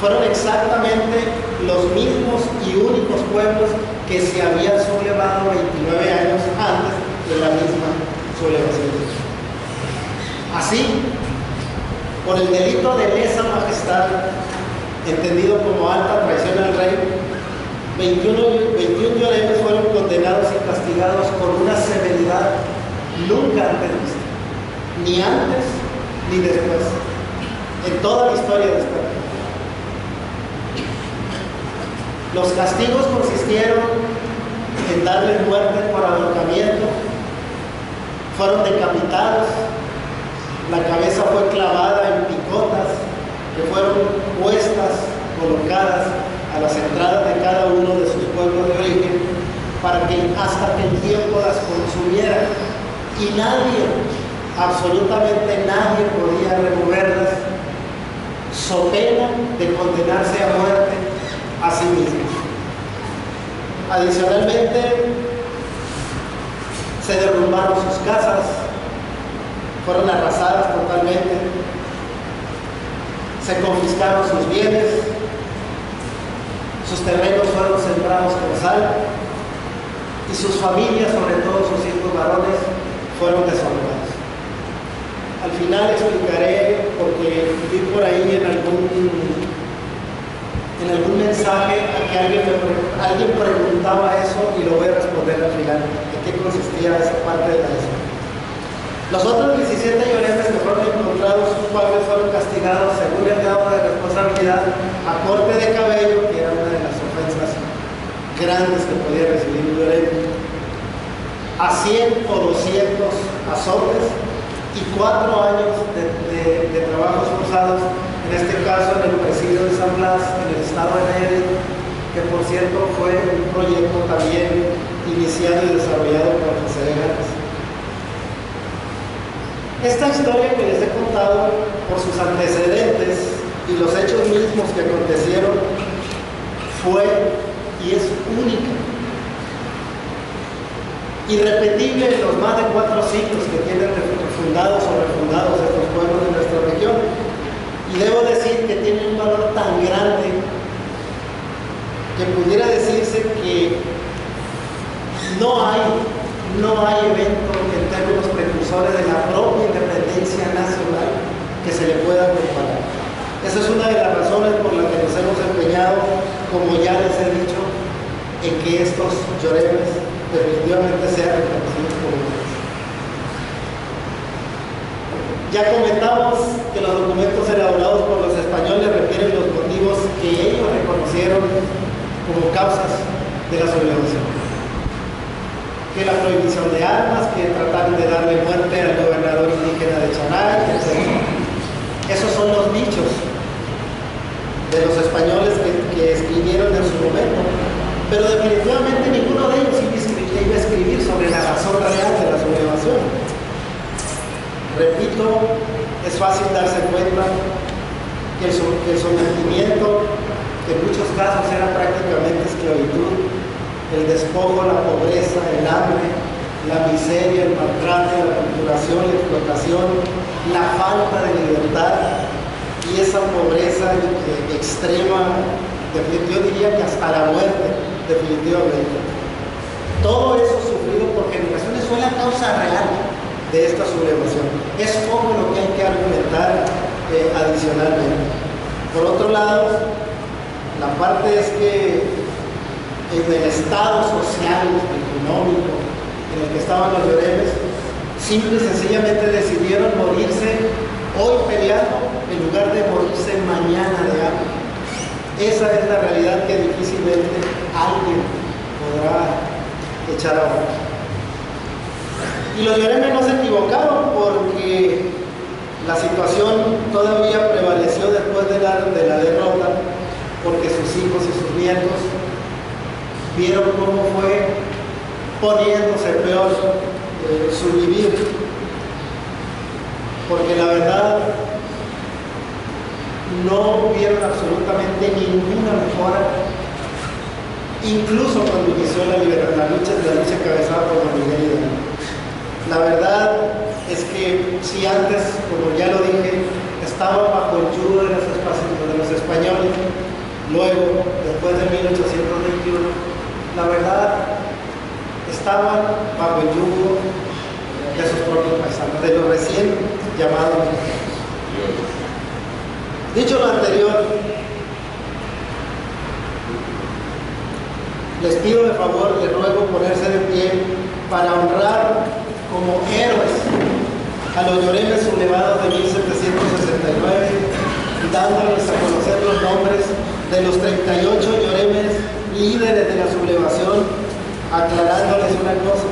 fueron exactamente los mismos y únicos pueblos que se habían sublevado 29 años antes de la misma sublevación. Así, por el delito de lesa majestad, entendido como alta traición al rey, 21 lloremes fueron condenados y castigados con una severidad nunca antes vista, ni antes ni después, en toda la historia de esta ley. Los castigos consistieron en darles muerte por ahorcamiento, fueron decapitados, la cabeza fue clavada en picotas que fueron puestas, colocadas a las entradas de cada uno de sus pueblos de origen para que hasta que el tiempo las consumiera y nadie, absolutamente nadie podía removerlas, so pena de condenarse a muerte a sí mismos. Adicionalmente, se derrumbaron sus casas, fueron arrasadas totalmente, se confiscaron sus bienes, sus terrenos fueron sembrados con sal y sus familias, sobre todo sus hijos varones, fueron deshonrados. Al final explicaré, porque vi por ahí en algún mensaje a que alguien preguntaba eso y lo voy a responder al final, en qué consistía esa parte de la ley. Los otros 17 lloremes que fueron encontrados culpables fueron castigados según el grado de responsabilidad a corte de cabello, que era una de las ofensas grandes que podía recibir un lloreme, a 100 o 200 azotes y 4 años de trabajos forzados, en este caso en el presidio de San Blas, en el estado de Nayarit, que por cierto fue un proyecto también iniciado y desarrollado por José de Ganas. Esta historia que les he contado por sus antecedentes y los hechos mismos que acontecieron fue y es única, irrepetible en los más de 4 siglos que tienen fundados o refundados estos pueblos de nuestra región. Y debo decir que tiene un valor tan grande que pudiera decirse que no hay evento en términos precursores de la propia independencia nacional que se le pueda comparar. Esa es una de las razones por las que nos hemos empeñado, como ya les he dicho, en que estos lloremes definitivamente sean reconocidos como tales. Ya comentamos que los documentos elaborados por los españoles refieren los motivos que ellos reconocieron como causas de la sublevación. que la prohibición de armas, que trataron de darle muerte al gobernador indígena de Charay, etc. Esos son los dichos de los españoles que escribieron en su momento, pero definitivamente ninguno de ellos iba a escribir sobre la razón real de la sublevación. Repito, es fácil darse cuenta que el sometimiento, que en muchos casos era prácticamente esclavitud, el despojo, la pobreza, el hambre, la miseria, el maltrato, la torturación, la explotación, la falta de libertad y esa pobreza extrema, yo diría que hasta la muerte, definitivamente. Todo eso sufrido por generaciones fue la causa real de esta sublevación. Es poco lo que hay que argumentar adicionalmente. Por otro lado, la parte es que en el estado social, económico, en el que estaban los lloremes, simple y sencillamente decidieron morirse hoy peleando en lugar de morirse mañana de hambre. Esa es la realidad que difícilmente alguien podrá echar abajo. Y los lloremes no se equivocaron porque la situación todavía prevaleció después de la derrota, porque sus hijos y sus nietos vieron cómo fue poniéndose peor su vivir, porque la verdad no vieron absolutamente ninguna mejora, incluso cuando inició la lucha encabezada por Don Miguel Hidalgo. La verdad es que si antes, como ya lo dije, estaban bajo el yugo de los españoles, luego, después de 1821, la verdad, estaban bajo el yugo de sus propios paisanos, de los recién llamados mexicanos. Dicho lo anterior, les pido de favor, les ruego ponerse de pie para honrar como héroes a los lloremes sublevados de 1769, dándoles a conocer los nombres de los 38 lloremes líderes de la sublevación, aclarándoles una cosa.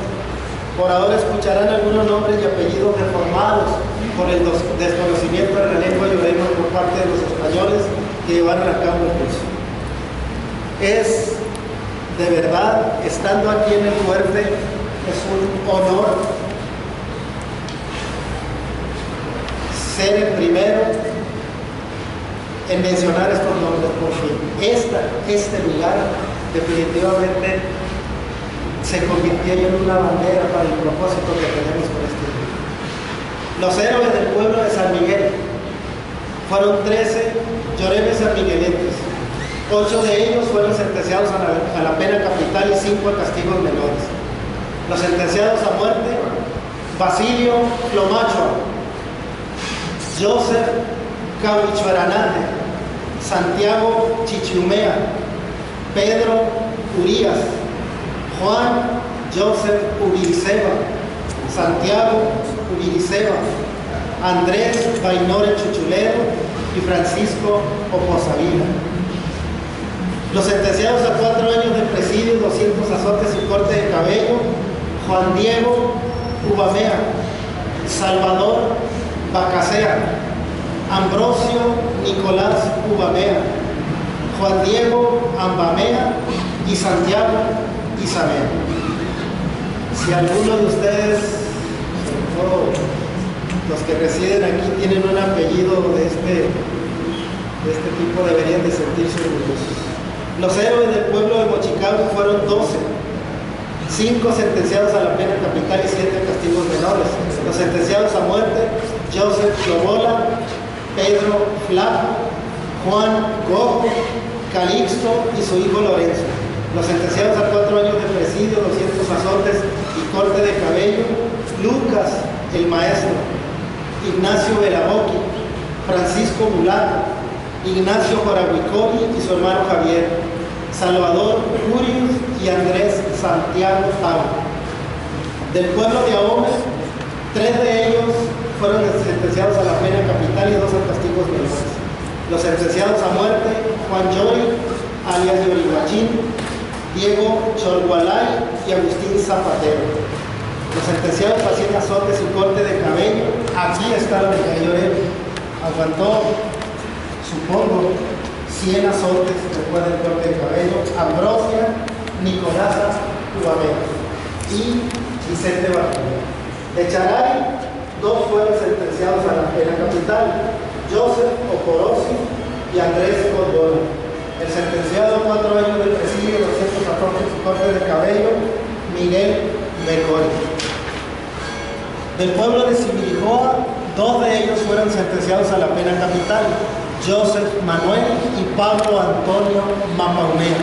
Por ahora escucharán algunos nombres y apellidos deformados por el desconocimiento de la lengua llorema por parte de los españoles que llevaron a cabo el curso. Es de verdad, estando aquí en el fuerte, es un honor ser el primero en mencionar estos nombres, porque este lugar definitivamente se convirtió en una bandera para el propósito que tenemos con este día. Los héroes del pueblo de San Miguel fueron 13 lloremes sanmiguelenses. 8 de ellos fueron sentenciados a la pena capital y 5 a castigos menores. Los sentenciados a muerte: Basilio Clomacho, Joseph Cahuichuaranate, Santiago Chichiumea, Pedro Urías, Juan Joseph Ubiriceba, Santiago Ubiriceba, Andrés Bainore Chuchulero y Francisco Oposavila. Los sentenciados a 4 años de presidio, 200 azotes y corte de cabello: Juan Diego Ubamea, Salvador Bacasea, Ambrosio Nicolás Ubamea, Juan Diego Ambamea y Santiago Isabel. Si alguno de ustedes, sobre todo los que residen aquí, tienen un apellido de este tipo, deberían de sentirse orgullosos. Los héroes del pueblo de Mochicago fueron 12, 5 sentenciados a la pena capital y 7 castigos menores. Los sentenciados a muerte: Joseph Lobola, Pedro Flaco, Juan Gojo, Calixto y su hijo Lorenzo. Los sentenciados a 4 años de presidio, 200 azotes y corte de cabello: Lucas el Maestro, Ignacio Belaboqui, Francisco Mulato, Ignacio Jorahuicovi y su hermano Javier, Salvador Jurius y Andrés Santiago Tau. Del pueblo de Ahome, 3 de ellos fueron sentenciados a la pena capital y 2 a castigos menores. Los sentenciados a muerte: Juan Joy, alias Yoriguachín, Diego Cholgualay y Agustín Zapatero. Los sentenciados a 100 azotes y corte de cabello. Aquí está lo que cayó él. Aguantó, supongo, 100 azotes después del corte de cabello. Ambrosia Nicolasa Guamera y Vicente Bartolomé. De Charay, 2 fueron sentenciados a la pena capital: Joseph Oporosi y Andrés Cordona. El sentenciado a 4 años de presidio, 200 azotes y corte de cabello, Miguel Becori. Del pueblo de Similijoa, 2 de ellos fueron sentenciados a la pena capital: Joseph Manuel y Pablo Antonio Mapaumea.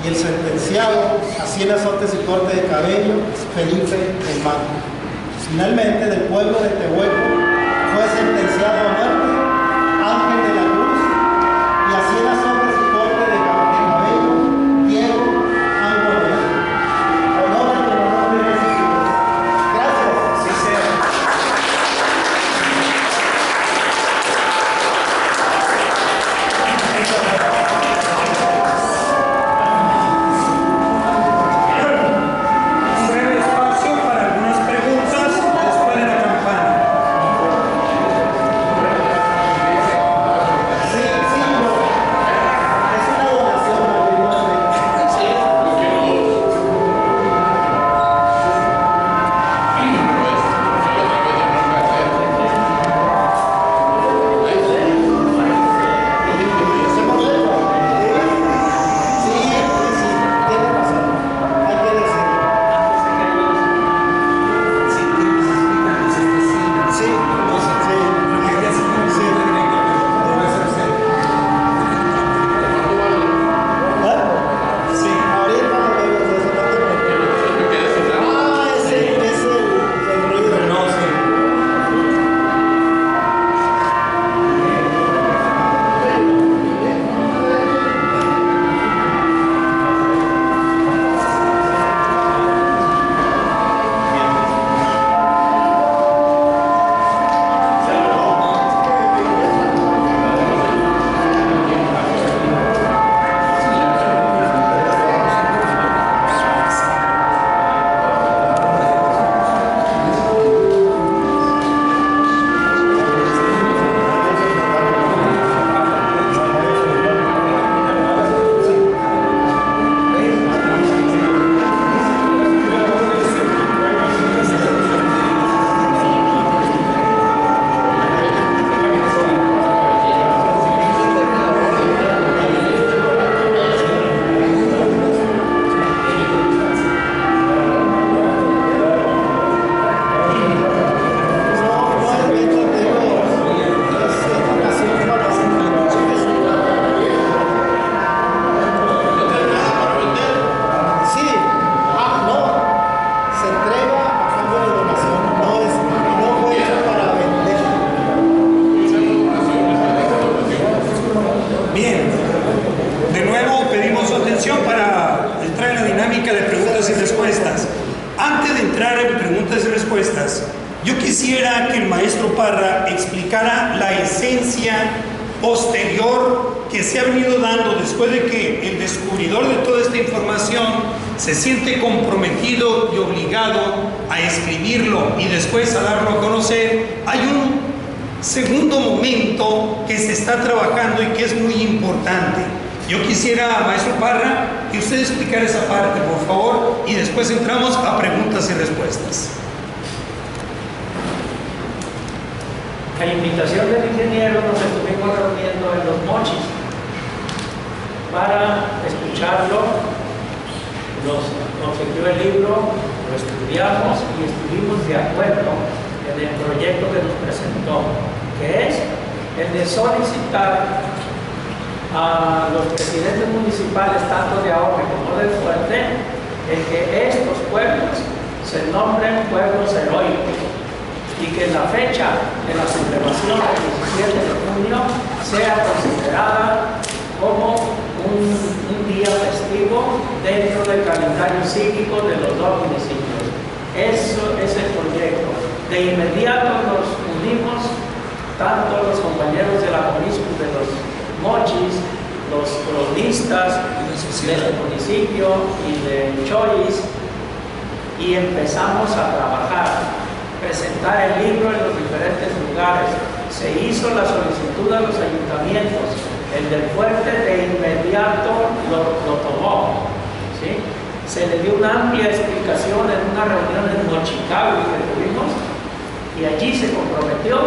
Y el sentenciado a 100 azotes y corte de cabello, Felipe El Manco. Finalmente, del pueblo de Tehueco, fue sentenciado a muerte Ángel de la Cruz y a 100 azotes y corte de cabello, Diego Alborán. Honor al nombre de Jesús. Gracias. Sí, sea. Un breve espacio para algunas preguntas después de la campana. Sí, no. Es una donación, tiene razón. Hay que decirlo. Sí, ahorita lo vemos de eso, no te preocupes. Ah, ese es el ruido. No, sí. Bien, de nuevo pedimos su atención para entrar en la dinámica de preguntas y respuestas. Antes de entrar en preguntas y respuestas, yo quisiera que el maestro Parra explicara la esencia posterior que se ha venido dando después de que el descubridor de toda esta información se siente comprometido y obligado a escribirlo y después a darlo a conocer. Hay un segundo momento que se está trabajando y que es muy importante. Yo quisiera, maestro Parra, que usted explicara esa parte, por favor, y después entramos a preguntas y respuestas. A invitación del ingeniero nos estuvimos reuniendo en Los Mochis para escucharlo. Nos obsequió el libro, lo estudiamos y estuvimos de acuerdo en el proyecto que nos presentó, que es el de solicitar a los presidentes municipales, tanto de Ahome como del Fuerte, en que estos pueblos se nombren pueblos heroicos y que la fecha de la celebración del 17 de junio sea considerada como un día festivo dentro del calendario cívico de los dos municipios. Eso es el proyecto. De inmediato nos unimos, tanto los compañeros de la Comisco de Los Mochis los cronistas del municipio y de Choris, y empezamos a trabajar, presentar el libro en los diferentes lugares. Se hizo la solicitud a los ayuntamientos, el del Fuerte de inmediato lo tomó, ¿sí? Se le dio una amplia explicación en una reunión en Mochicagua que tuvimos, y allí se comprometió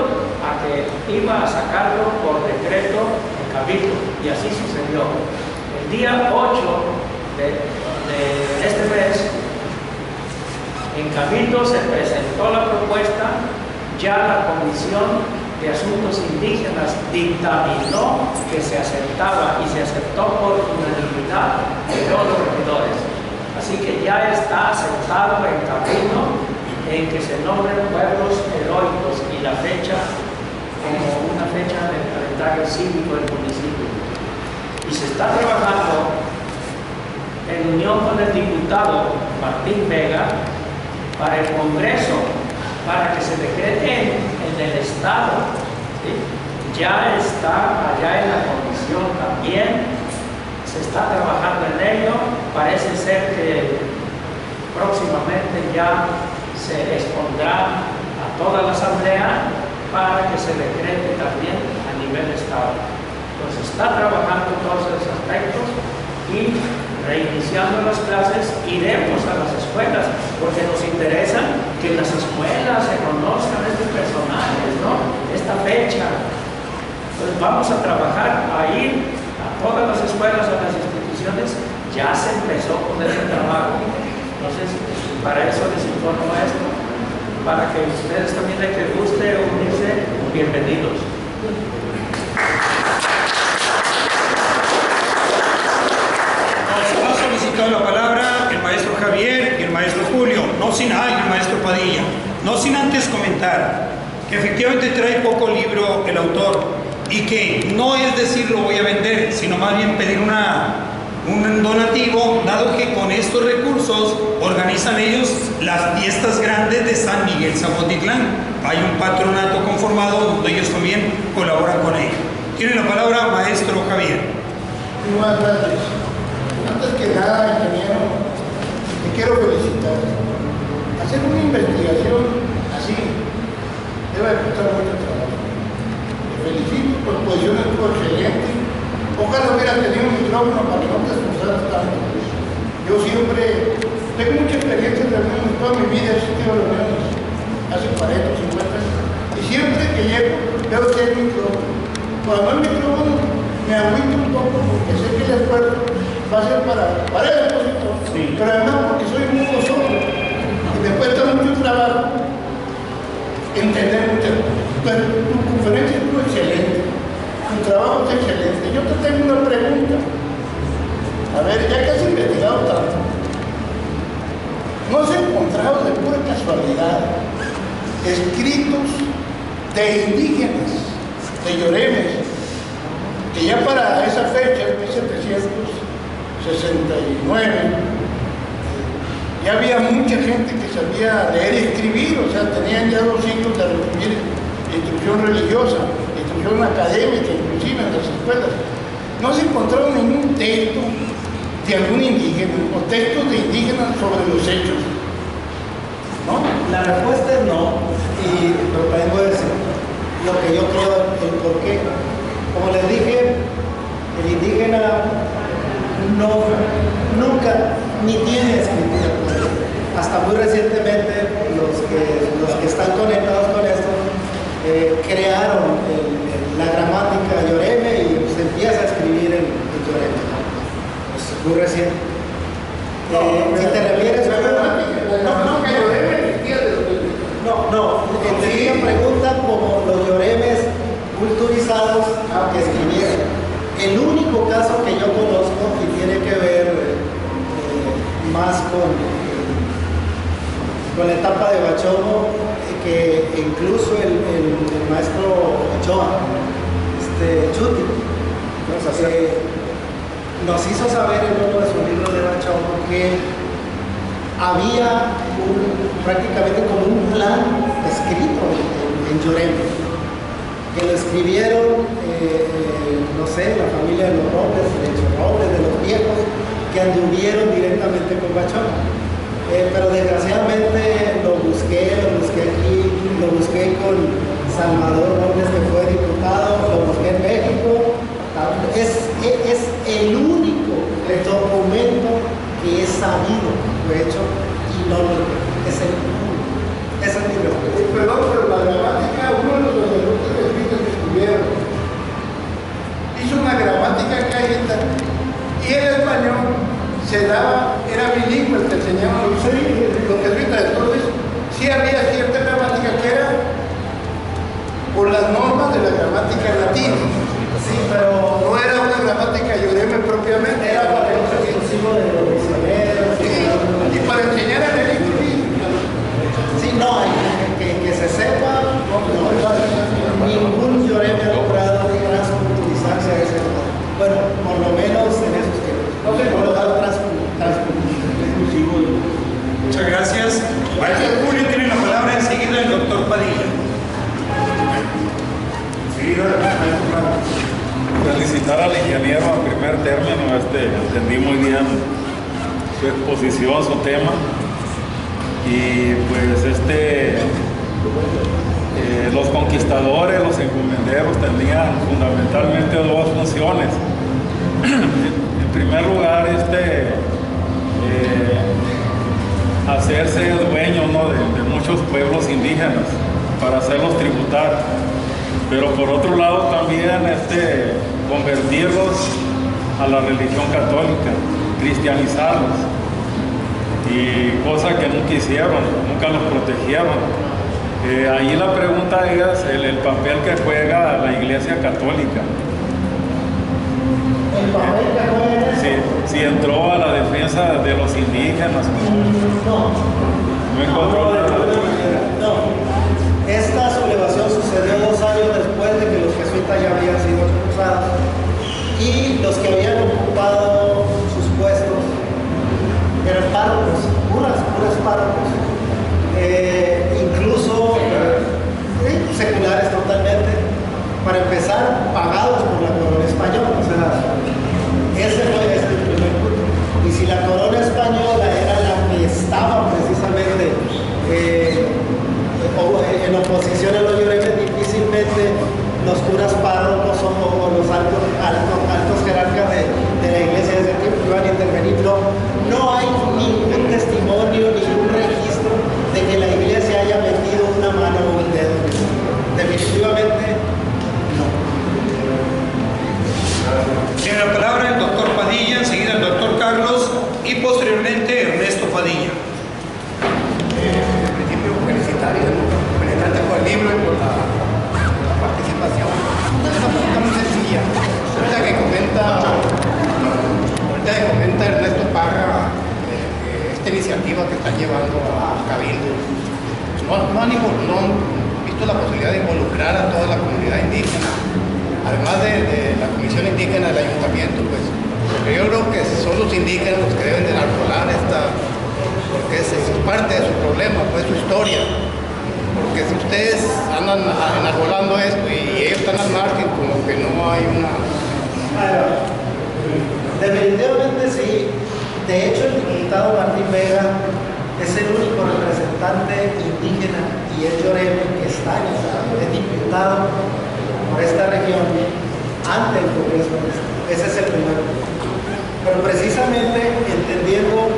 a que iba a sacarlo por decreto en Cabildo, y así sucedió. El día 8 de este mes, en Cabildo se presentó la propuesta, ya la Comisión de Asuntos Indígenas dictaminó que se aceptaba y se aceptó por unanimidad de todos los regidores. Así que ya está aceptado en Cabildo en que se nombren pueblos heroicos y la fecha como una fecha del calendario cívico del municipio. Y se está trabajando en unión con el diputado Martín Vega para el Congreso, para que se decrete en el Estado, ¿sí? Ya está allá en la Comisión también, se está trabajando en ello, parece ser que próximamente ya se expondrá a toda la Asamblea para que se decrete también a nivel Estado. Entonces está trabajando en todos esos aspectos y reiniciando las clases iremos a las escuelas porque nos interesa que en las escuelas se conozcan estos personajes, ¿no? Esta fecha. Entonces vamos a trabajar a ir a todas las escuelas, a las instituciones. Ya se empezó con ese trabajo. Entonces, para eso les informo esto, para que ustedes también, de que guste unirse, bienvenidos. Nos ha solicitado la palabra el maestro Javier y el maestro Julio, el maestro Padilla. No sin antes comentar que efectivamente trae poco libro el autor y que no es decir lo voy a vender, sino más bien pedir un donativo, dado que con estos recursos organizan ellos las fiestas grandes de San Miguel Zapotitlán. Hay un patronato conformado donde ellos también colaboran con ellos. Tiene la palabra maestro Javier. Muchas gracias. Antes que nada, ingeniero, te quiero felicitar. Hacer una investigación así debe costar mucho trabajo. Te felicito por tu posición, estuvo excelente. Ojalá hubiera tenido un micrófono para que no te esforzaras tanto. Yo siempre tengo mucha experiencia en reuniones, toda mi vida he asistido a reuniones, hace 40 o 50 años. Y siempre que llego, veo que hay micrófono. Cuando no hay micrófono, me agüito un poco porque sé que el esfuerzo va a ser para el expositor, sí. Pero además porque soy muy solo y me cuesta mucho trabajo entender muchas cosas. Pero tu conferencia estuvo excelente. Tu trabajo es excelente. Yo te tengo una pregunta. A ver, ya que has investigado tanto, ¿no has encontrado de pura casualidad escritos de indígenas, de lloremes, que ya para esa fecha, 1769, ya había mucha gente que sabía leer y escribir, o sea, tenían ya 2 siglos de recibir instrucción religiosa, instrucción académica, inclusive en las escuelas? No se encontró ningún texto de algún indígena o textos de indígenas sobre los hechos, ¿no? La respuesta es no, y lo que vengo a decir, lo que yo creo, el por qué. Como les dije, el indígena nunca ni tiene escritura. Hasta muy recientemente los que están conectados con esto crearon la gramática yoreme y se empieza a escribir en yoreme. Es muy reciente. Si te refieres a no, te preguntan como los yoremes culturizados que escribieron. El único caso que yo conozco y tiene que ver más con la etapa de Bachomo, que incluso el maestro Ochoa, Chuti, nos hizo saber en uno de sus libros de Bachomo que había prácticamente como un plan escrito en yoreme. que lo escribieron, no sé, la familia de los Robles, de los Robles, de los viejos, que anduvieron directamente con Bachón. Pero desgraciadamente lo busqué aquí, lo busqué con Salvador Robles, que fue diputado, lo busqué en México. Es el único documento que es sabido, lo he hecho, y no lo es el único. Esa es mi respuesta. Perdón, pero la gramática, uno de los sacerdotes jesuitas que escribieron, hizo una gramática clarita, y el español se daba, era bilingüe, te enseñaban los jesuitas. Entonces, sí había cierta gramática que era por las normas de la gramática latina. Sí, pero No era una gramática lloreme propiamente, era para el uso exclusivo de los misioneros. y para enseñar a leer inglés. Sí, no, que se sepa, no, ningún lloreme ha logrado transculturizarse a ese modo. Bueno, por lo menos en esos tiempos. No se logrado transculturizarse. Muchas gracias. Maestro Julio tiene la palabra enseguida el doctor Padilla. Felicitar al ingeniero en primer término, entendí muy bien su exposición, su tema, y pues los conquistadores, los encomenderos tenían fundamentalmente dos funciones. En primer lugar, hacerse dueños, ¿no?, de muchos pueblos indígenas para hacerlos tributar, pero por otro lado también convertirlos a la religión católica, cristianizarlos, y cosa que nunca hicieron, nunca los protegieron. Ahí la pregunta es el papel que juega la Iglesia Católica. El papel que juega Si entró a la defensa de los indígenas, no encontró nada. No. Esta sublevación sucedió 2 años después de que los jesuitas ya habían sido expulsados, y los que habían ocupado sus puestos eran párrocos, puras párrocos, incluso seculares totalmente, para empezar pagados por la corona española. O sea, ese fue el primer punto. Y si la corona española era la que estaba precisamente en oposición a los lloremes, difícilmente los curas párrocos o los altos jerarcas de la iglesia de ese tiempo iban a intervenir. No hay ningún testimonio, ningún registro de que la iglesia haya metido una mano o un dedo. Definitivamente no. Tiene la palabra el doctor Padilla, enseguida el doctor Carlos y posteriormente Ernesto Padilla. En principio, felicitarles por el libro y por la participación. Es una pregunta muy sencilla. Ahorita que comenta Ernesto Parra esta iniciativa que están llevando a Cabildo, no han visto la posibilidad de involucrar a toda la comunidad indígena, además de la comisión indígena del ayuntamiento, pues, porque yo creo que son los indígenas los que deben de enarbolar porque es parte de su problema, pues su historia. Porque si ustedes andan enarbolando esto y ellos están al margen, como que no hay una... Definitivamente sí. De hecho, el diputado Martín Vega es el único representante indígena y el lloreme que está en el Estado. Es diputado por esta región ante el Congreso. Ese es el primer punto. Pero precisamente entendiendo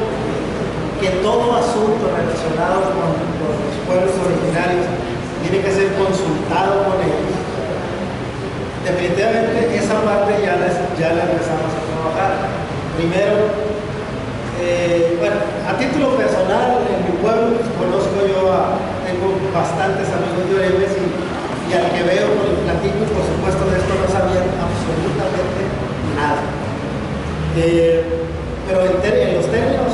que todo asunto relacionado con los pueblos originarios tiene que ser consultado con ellos. Definitivamente esa parte ya la empezamos a trabajar. Primero, bueno, a título personal, en mi pueblo pues, tengo bastantes amigos lloremes y al que veo con el platico, por supuesto de esto no sabían absolutamente nada. Pero en los términos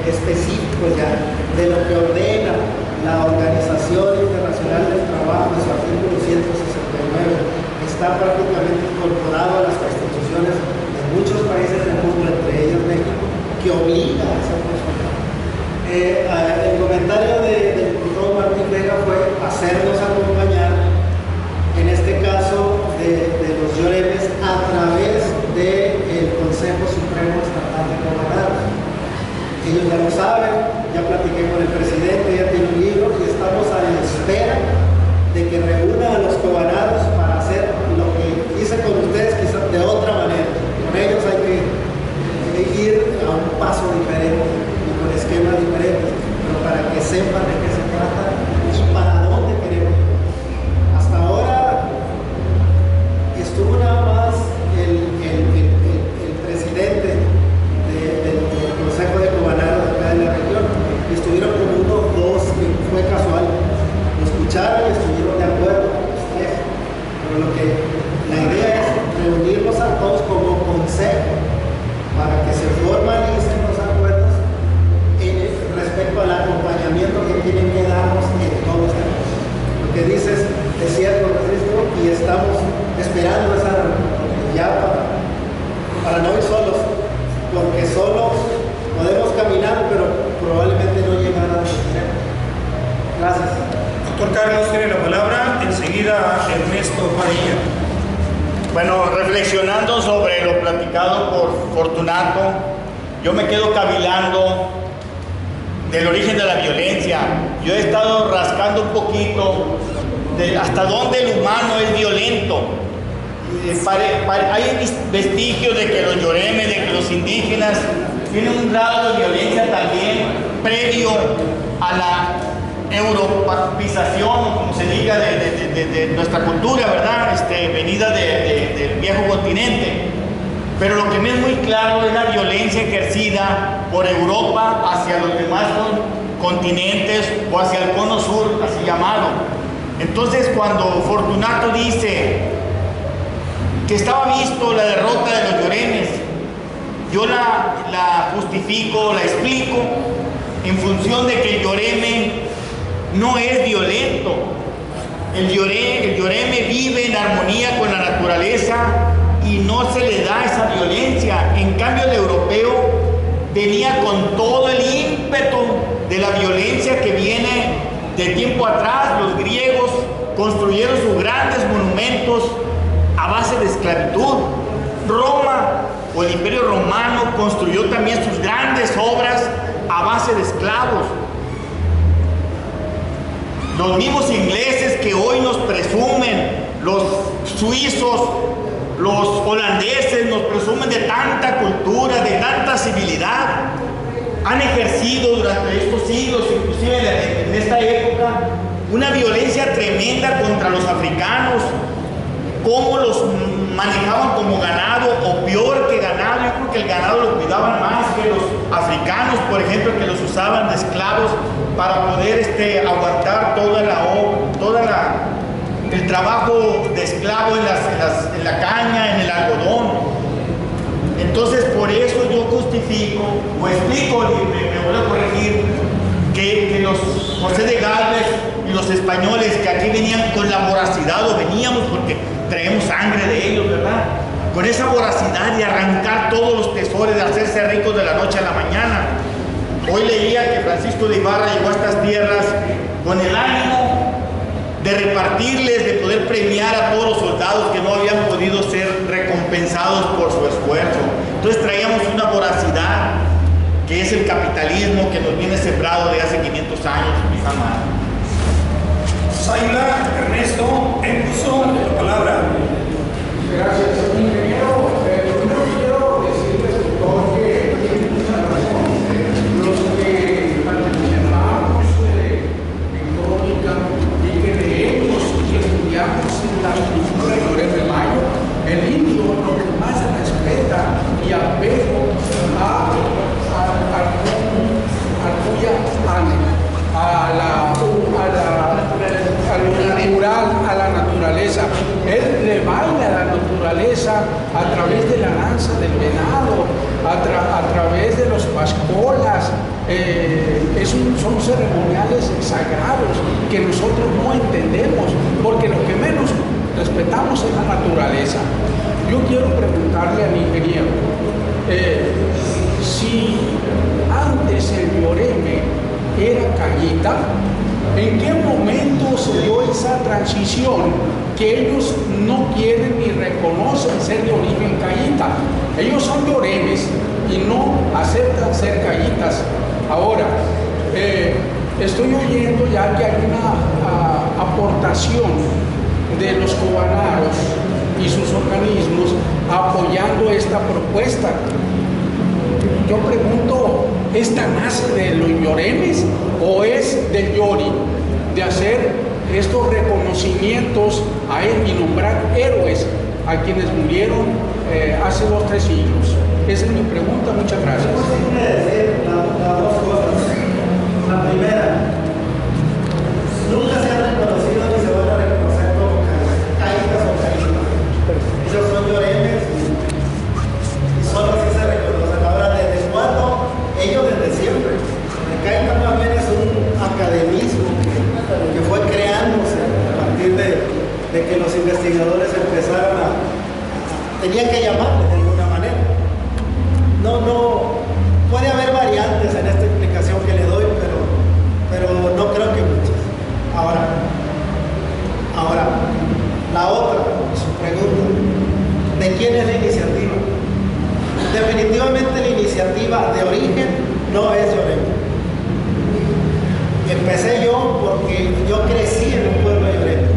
específicos ya de lo que ordena la Organización Internacional del Trabajo en su artículo 169, está prácticamente incorporado a las constituciones de muchos países del mundo, entre ellos México, que obliga a esa persona. El comentario del diputado Martín Vega fue hacernos acompañar, en este caso, saben, ya platiqué con el presidente, ya tiene un libro y estamos a la espera de que reúna a los cobanados para hacer lo que hice con ustedes, quizás de otra manera. Con ellos hay que ir a un paso diferente y con esquemas diferentes, pero para que sepan de qué se trata y para dónde queremos ir. Hasta ahora estuvo nada más el presidente del Consejo de Cobanados de acá de la región, y estuvieron como unos dos, que fue casual, lo escucharon y estuvieron de acuerdo, pero la idea es reunirlos a todos como consejo para que se formalicen los acuerdos respecto al acompañamiento que tienen que darnos en todos los temas. Lo que dices es cierto, Francisco, y estamos esperando esa ya para no ir solos, porque solos podemos caminar, pero probablemente no llegar a donde queremos. Gracias. Doctor Carlos tiene la palabra, enseguida Ernesto Padilla. Bueno, reflexionando sobre lo platicado por Fortunato, yo me quedo cavilando del origen de la violencia. Yo he estado rascando un poquito de hasta dónde el humano es violento. Hay vestigios de que los yoremes, de que los indígenas tienen un grado de violencia también previo a la europeización, como se diga, de nuestra cultura, ¿verdad? Venida del viejo continente. Pero lo que me es muy claro es la violencia ejercida por Europa hacia los demás continentes o hacia el cono sur, así llamado. Entonces, cuando Fortunato dice que estaba visto la derrota de los yoremes, yo la justifico, la explico en función de que el yoreme no es violento. El yoreme vive en armonía con la naturaleza y no se le da esa violencia. En cambio, el europeo venía con todo el ímpetu de la violencia que viene de tiempo atrás. Los griegos construyeron sus grandes monumentos a base de esclavitud. Roma, o el Imperio Romano, construyó también sus grandes obras a base de esclavos. Los mismos ingleses que hoy nos presumen, los suizos, los holandeses nos presumen de tanta cultura, de tanta civilidad, han ejercido durante estos siglos, inclusive en esta época, una violencia tremenda contra los africanos, cómo los manejaban como ganado o peor que ganado. Yo creo que el ganado lo cuidaban más que los africanos, por ejemplo, que los usaban de esclavos para poder aguantar el trabajo de esclavo en la caña, en el algodón. Entonces, por eso yo justifico o explico, me voy a corregir, que los José de Gálvez y los españoles que aquí venían con la voracidad, o veníamos porque traemos sangre de ellos, ¿verdad? Con esa voracidad de arrancar todos los tesoros, de hacerse ricos de la noche a la mañana. Hoy leía que Francisco de Ibarra llegó a estas tierras con el ánimo de repartirles, de poder premiar a todos los soldados que no habían podido ser recompensados por su esfuerzo. Entonces traíamos una voracidad que es el capitalismo que nos viene sembrado de hace 500 años, mis amados. Saila, Ernesto, uso la palabra. Gracias, ingeniero. Lo primero que quiero decirles, doctor, que tiene mucha razón. Los que participamos en crónica y que leemos y estudiamos en la cultura de Loret de Mayo, el indio lo que más respeta y apego a la naturaleza. Él le baila a la naturaleza a través de la danza del venado, a través de los pascolas. Son ceremoniales sagrados que nosotros no entendemos, porque lo que menos respetamos es la naturaleza. Yo quiero preguntarle al ingeniero, si antes el yoreme era callita, ¿en qué momento se dio esa transición que ellos no quieren ni reconocen ser de origen callita? Ellos son yoremes y no aceptan ser callitas. Ahora, estoy oyendo ya que hay una aportación de los cobanaros y sus organismos apoyando esta propuesta. Yo pregunto, ¿esta nace de los lloremes o es del Yori? De hacer estos reconocimientos a él y nombrar héroes a quienes murieron hace 2 o 3 siglos. Esa es mi pregunta, muchas gracias. Decir las dos cosas. La primera, nunca se ha reconocido ni se van a reconocer como caicas o caicas. Ellos son lloremes y solo así se reconocen. Ahora, ¿desde cuándo? Ellos desde siempre. El caica más bien es un academismo que fue creándose a partir de que los investigadores empezaron tenían que llamarle de alguna manera. No, puede haber variantes en esta explicación que le doy, pero no creo que muchas. Ahora, la otra, su pregunta, ¿de quién es la iniciativa? Definitivamente la iniciativa de origen no es Lloreme. Empecé yo porque yo crecí en un pueblo Lloreme.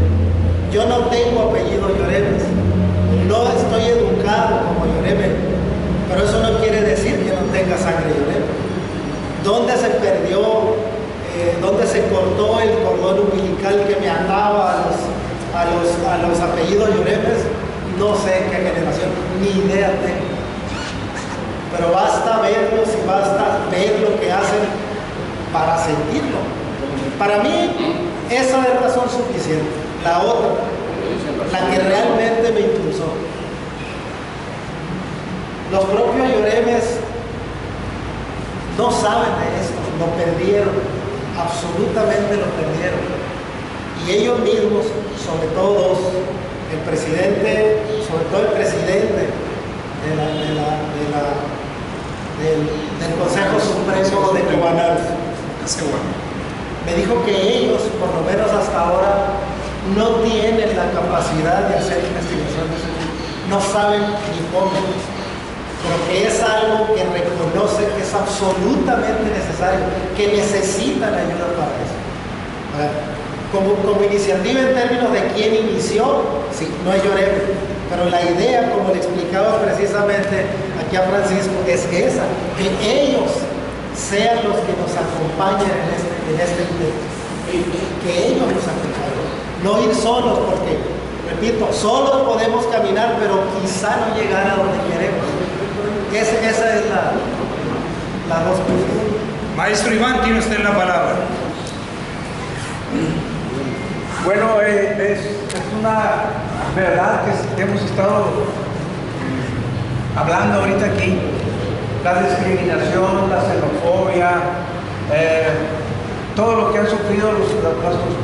Yo no tengo apellido Lloremes, no estoy educado como Lloreme, pero eso no quiere decir que no tenga sangre Lloreme. ¿Dónde se perdió, dónde se cortó el cordón umbilical que me ataba a los apellidos Lloremes? No sé en qué generación, ni idea tengo. Pero basta verlos y basta ver lo que hacen para sentirlo. Para mí, esa es razón suficiente. La otra, la que realmente me impulsó. Los propios Lloremes no saben de esto, lo perdieron, absolutamente lo perdieron. Y ellos mismos, sobre todo el presidente, del Consejo Supremo de Cobanaros, me dijo que ellos, por lo menos hasta ahora, no tienen la capacidad de hacer investigaciones, no saben ni cómo, pero que es algo que reconoce que es absolutamente necesario, que necesitan ayuda para eso. Como iniciativa en términos de quién inició, sí, no es Lloreme, pero la idea, como le explicaba precisamente aquí a Francisco, es esa, que ellos sean los que nos acompañen en este intento, que ellos nos acompañen, no ir solos, porque, repito, solos podemos caminar, pero quizá no llegar a donde queremos. Esa es la dos cosas. Maestro Iván, tiene usted la palabra. Bueno, es una verdad que hemos estado hablando ahorita aquí. La discriminación, la xenofobia, todo lo que han sufrido nuestros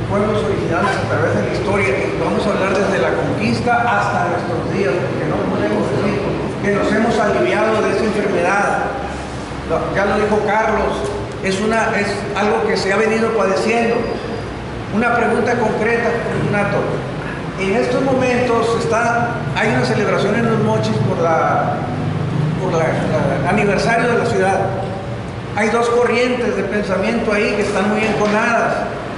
pueblos originales a través de la historia, y vamos a hablar desde la conquista hasta nuestros días, porque no podemos decir que nos hemos aliviado de esa enfermedad. Ya lo dijo Carlos, es algo que se ha venido padeciendo. Una pregunta concreta, Renato. En estos momentos hay una celebración en Los Mochis por el aniversario de la ciudad. Hay dos corrientes de pensamiento ahí que están muy enconadas.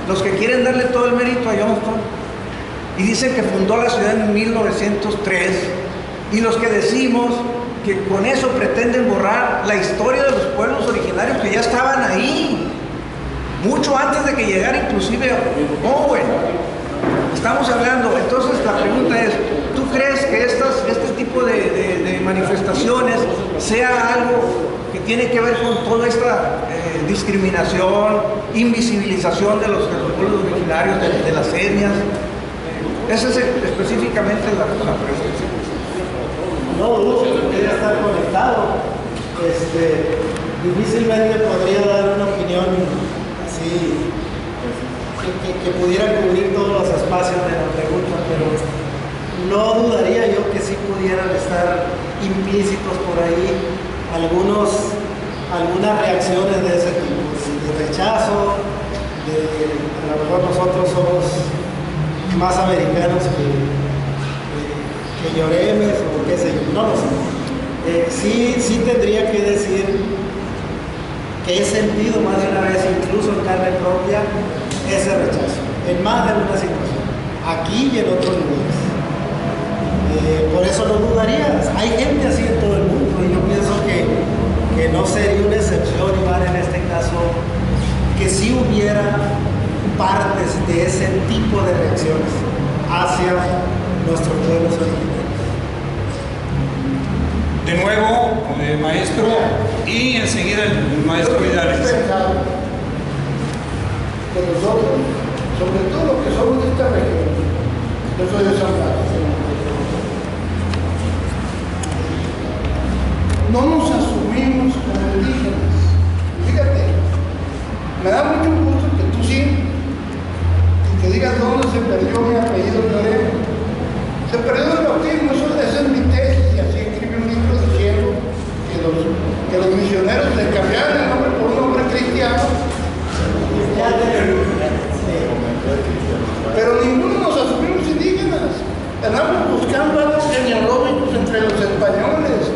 Los que quieren darle todo el mérito a Johnston y dicen que fundó la ciudad en 1903, y los que decimos que con eso pretenden borrar la historia de los pueblos originarios que ya estaban ahí, mucho antes de que llegara inclusive Owen. Estamos hablando, entonces la pregunta es, ¿tú crees que este tipo de manifestaciones sea algo que tiene que ver con toda esta discriminación, invisibilización de los pueblos originarios, de las etnias? Esa es específicamente la pregunta. No dudo que pudiera estar conectado. Difícilmente podría dar una opinión así que pudiera cubrir todos los espacios de la pregunta, pero no dudaría yo que sí pudieran estar implícitos por ahí algunas reacciones de ese tipo, de rechazo, a lo mejor nosotros somos más americanos que Lloremes o qué sé yo, no lo sé. Sí tendría que decir que he sentido más de una vez, incluso en carne propia, ese rechazo, en más de una situación, aquí y en otros lugares. Por eso no dudarías, hay gente así en todo el mundo, y yo pienso que no sería una excepción, Iván, en este caso, que sí hubiera partes de ese tipo de reacciones hacia nuestros pueblos originarios. De nuevo, maestro, y enseguida el maestro Vidal. Que nosotros, sobre todo los que somos de esta región, yo soy de San Carlos, no nos asumimos como indígenas. Fíjate, me da mucho gusto que tú sí, y que digas dónde se perdió mi apellido Lloreno. Se perdió el bautismo, esa es mi tesis, y así escribí un libro diciendo que los misioneros le cambiaron el nombre por un nombre cristiano. Pero ninguno nos asumimos indígenas. Andamos buscando algo genealógicos entre los españoles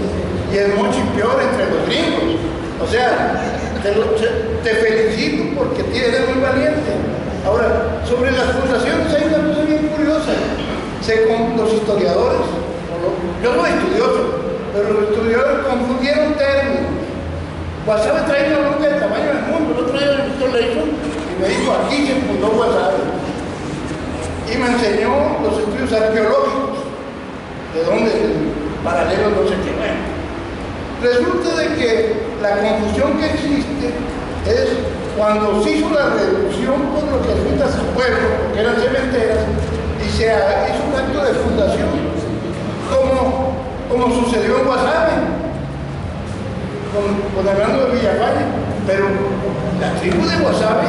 y el mochipeor entre los gringos. O sea, te felicito porque eres muy valiente. Ahora, sobre las fundaciones hay una cosa bien curiosa. Los historiadores, yo soy estudioso, pero los historiadores confundieron términos. Guasave trae una bronca del tamaño del mundo. El otro día el doctor Leighton y me dijo, aquí se fundó Guasave. Y me enseñó los estudios arqueológicos, de dónde, paralelos, no sé qué. Bueno, resulta de que la confusión que existe es cuando se hizo la reducción por lo que ahorita es el pueblo, porque eran cementeras, y se hizo un acto de fundación, como sucedió en Guasave, con hablando de Villavalle, pero la tribu de Guasave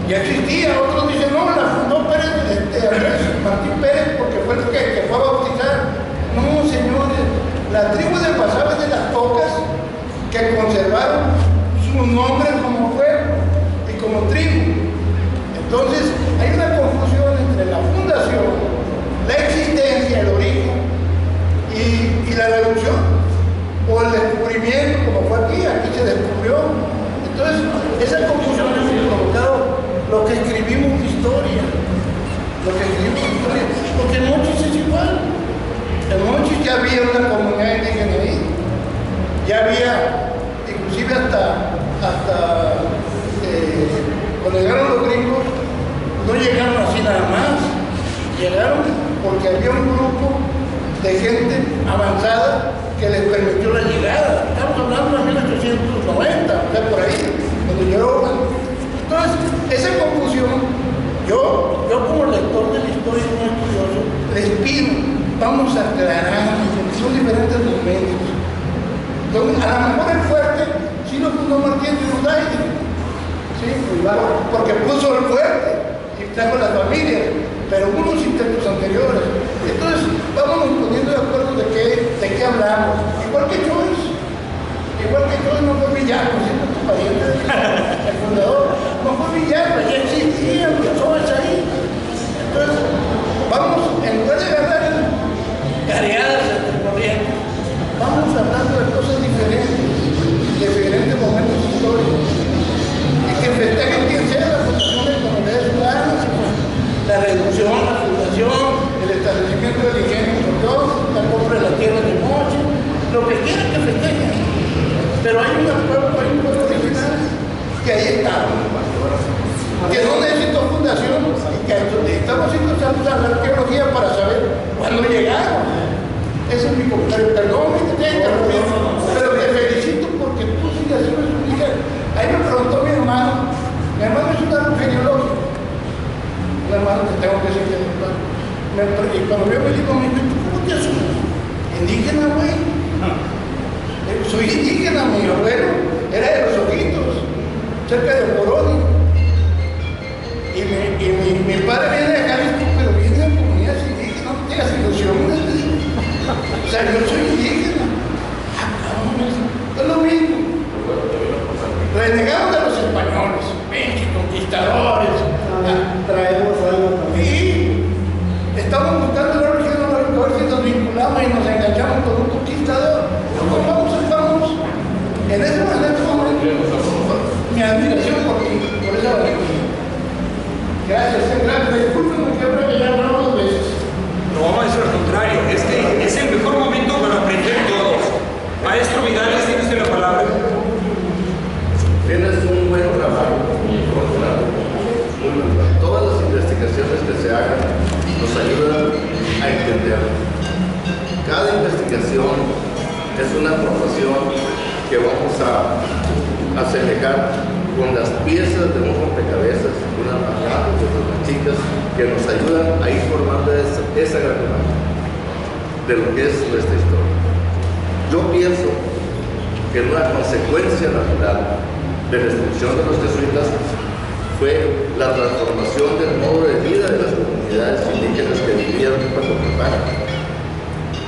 ya existía. Otros dicen, no, la fundó Martín Pérez, porque fue el que fue a bautizar. No, señores, la tribu de Guasave es de las pocas que conservaron sus nombres como pueblo y como tribu. Entonces, hay una confusión entre la fundación, la existencia, el origen y la reducción o el descubrimiento, como fue aquí se descubrió. Entonces, esa confusión ha provocado lo que escribimos de historia, porque en Mochis es igual. En Mochis ya había una comunidad indígena ahí, ya había, inclusive hasta cuando llegaron los gringos, no llegaron así nada más, llegaron porque había un grupo de gente avanzada que les permitió la llegada. Estamos hablando de 1890, o sea, por ahí, cuando llegó. Entonces, esa confusión, yo como lector de la historia y como estudioso, les pido, vamos a aclarar, porque son diferentes momentos. Entonces, a lo mejor el fuerte sí lo fundó Martín de Udaide, ¿sí? Porque puso el fuerte y trajo las familias, pero unos intentos anteriores. Entonces, vámonos poniendo de acuerdo de qué hablamos. Igual que Joyce no fue villano, siempre tu pariente, el fundador, no fue villano, ya existían los Joyce ahí. Entonces, vamos, en lugar de agarrar careadas entre corrientes, vamos hablando de cosas diferentes, de diferentes momentos históricos, y que festejen quien sea la fundación de comunidades ciudadanas, la reducción, la fundación, el establecimiento del ingenio por Dios, la compra de la tierra de Mochi, lo que quieran que festejen. Pero hay un pueblo original que ahí está, que no necesitó fundación, y que estamos interesados en la arqueología para saber cuándo llegaron. Ese es mi comentario. Perdón, pero te felicito porque tú sigues haciendo eso. Ahí me preguntó mi hermano es un árbol genealógico. Un hermano que tengo que decir que y cuando vio me dijo, ¿cómo te asumes? Indígena, güey. Soy indígena, mi abuelo era de los Ojitos, cerca de Moroni. Y mi padre viene de Jalisco, pero viene de comunidades indígenas, no tengas ilusiones. O sea, yo soy indígena. Es lo mismo. Renegamos de los españoles, pinches conquistadores. Traemos algo también. Y estamos buscando la origen de los recursos y nos vinculamos y nos enganchamos con un conquistador. ¿Cómo vamos? En ese momento, me disculpen, porque ahora que ya hablamos 2 veces. No, maestro, al contrario, este es el mejor momento para aprender todos. Maestro Vidales, tiene usted la palabra. Tienes un buen trabajo, contrato. Todas las investigaciones que se hagan nos ayudan a entender. Cada investigación es una aportación que vamos a asemejar con las piezas de un rompecabezas, unas más grandes, otras más chicas, que nos ayudan a ir formando esa gran imagen de lo que es nuestra historia. Yo pienso que una consecuencia natural de la expulsión de los jesuitas fue la transformación del modo de vida de las comunidades indígenas que vivían bajo Pampaca.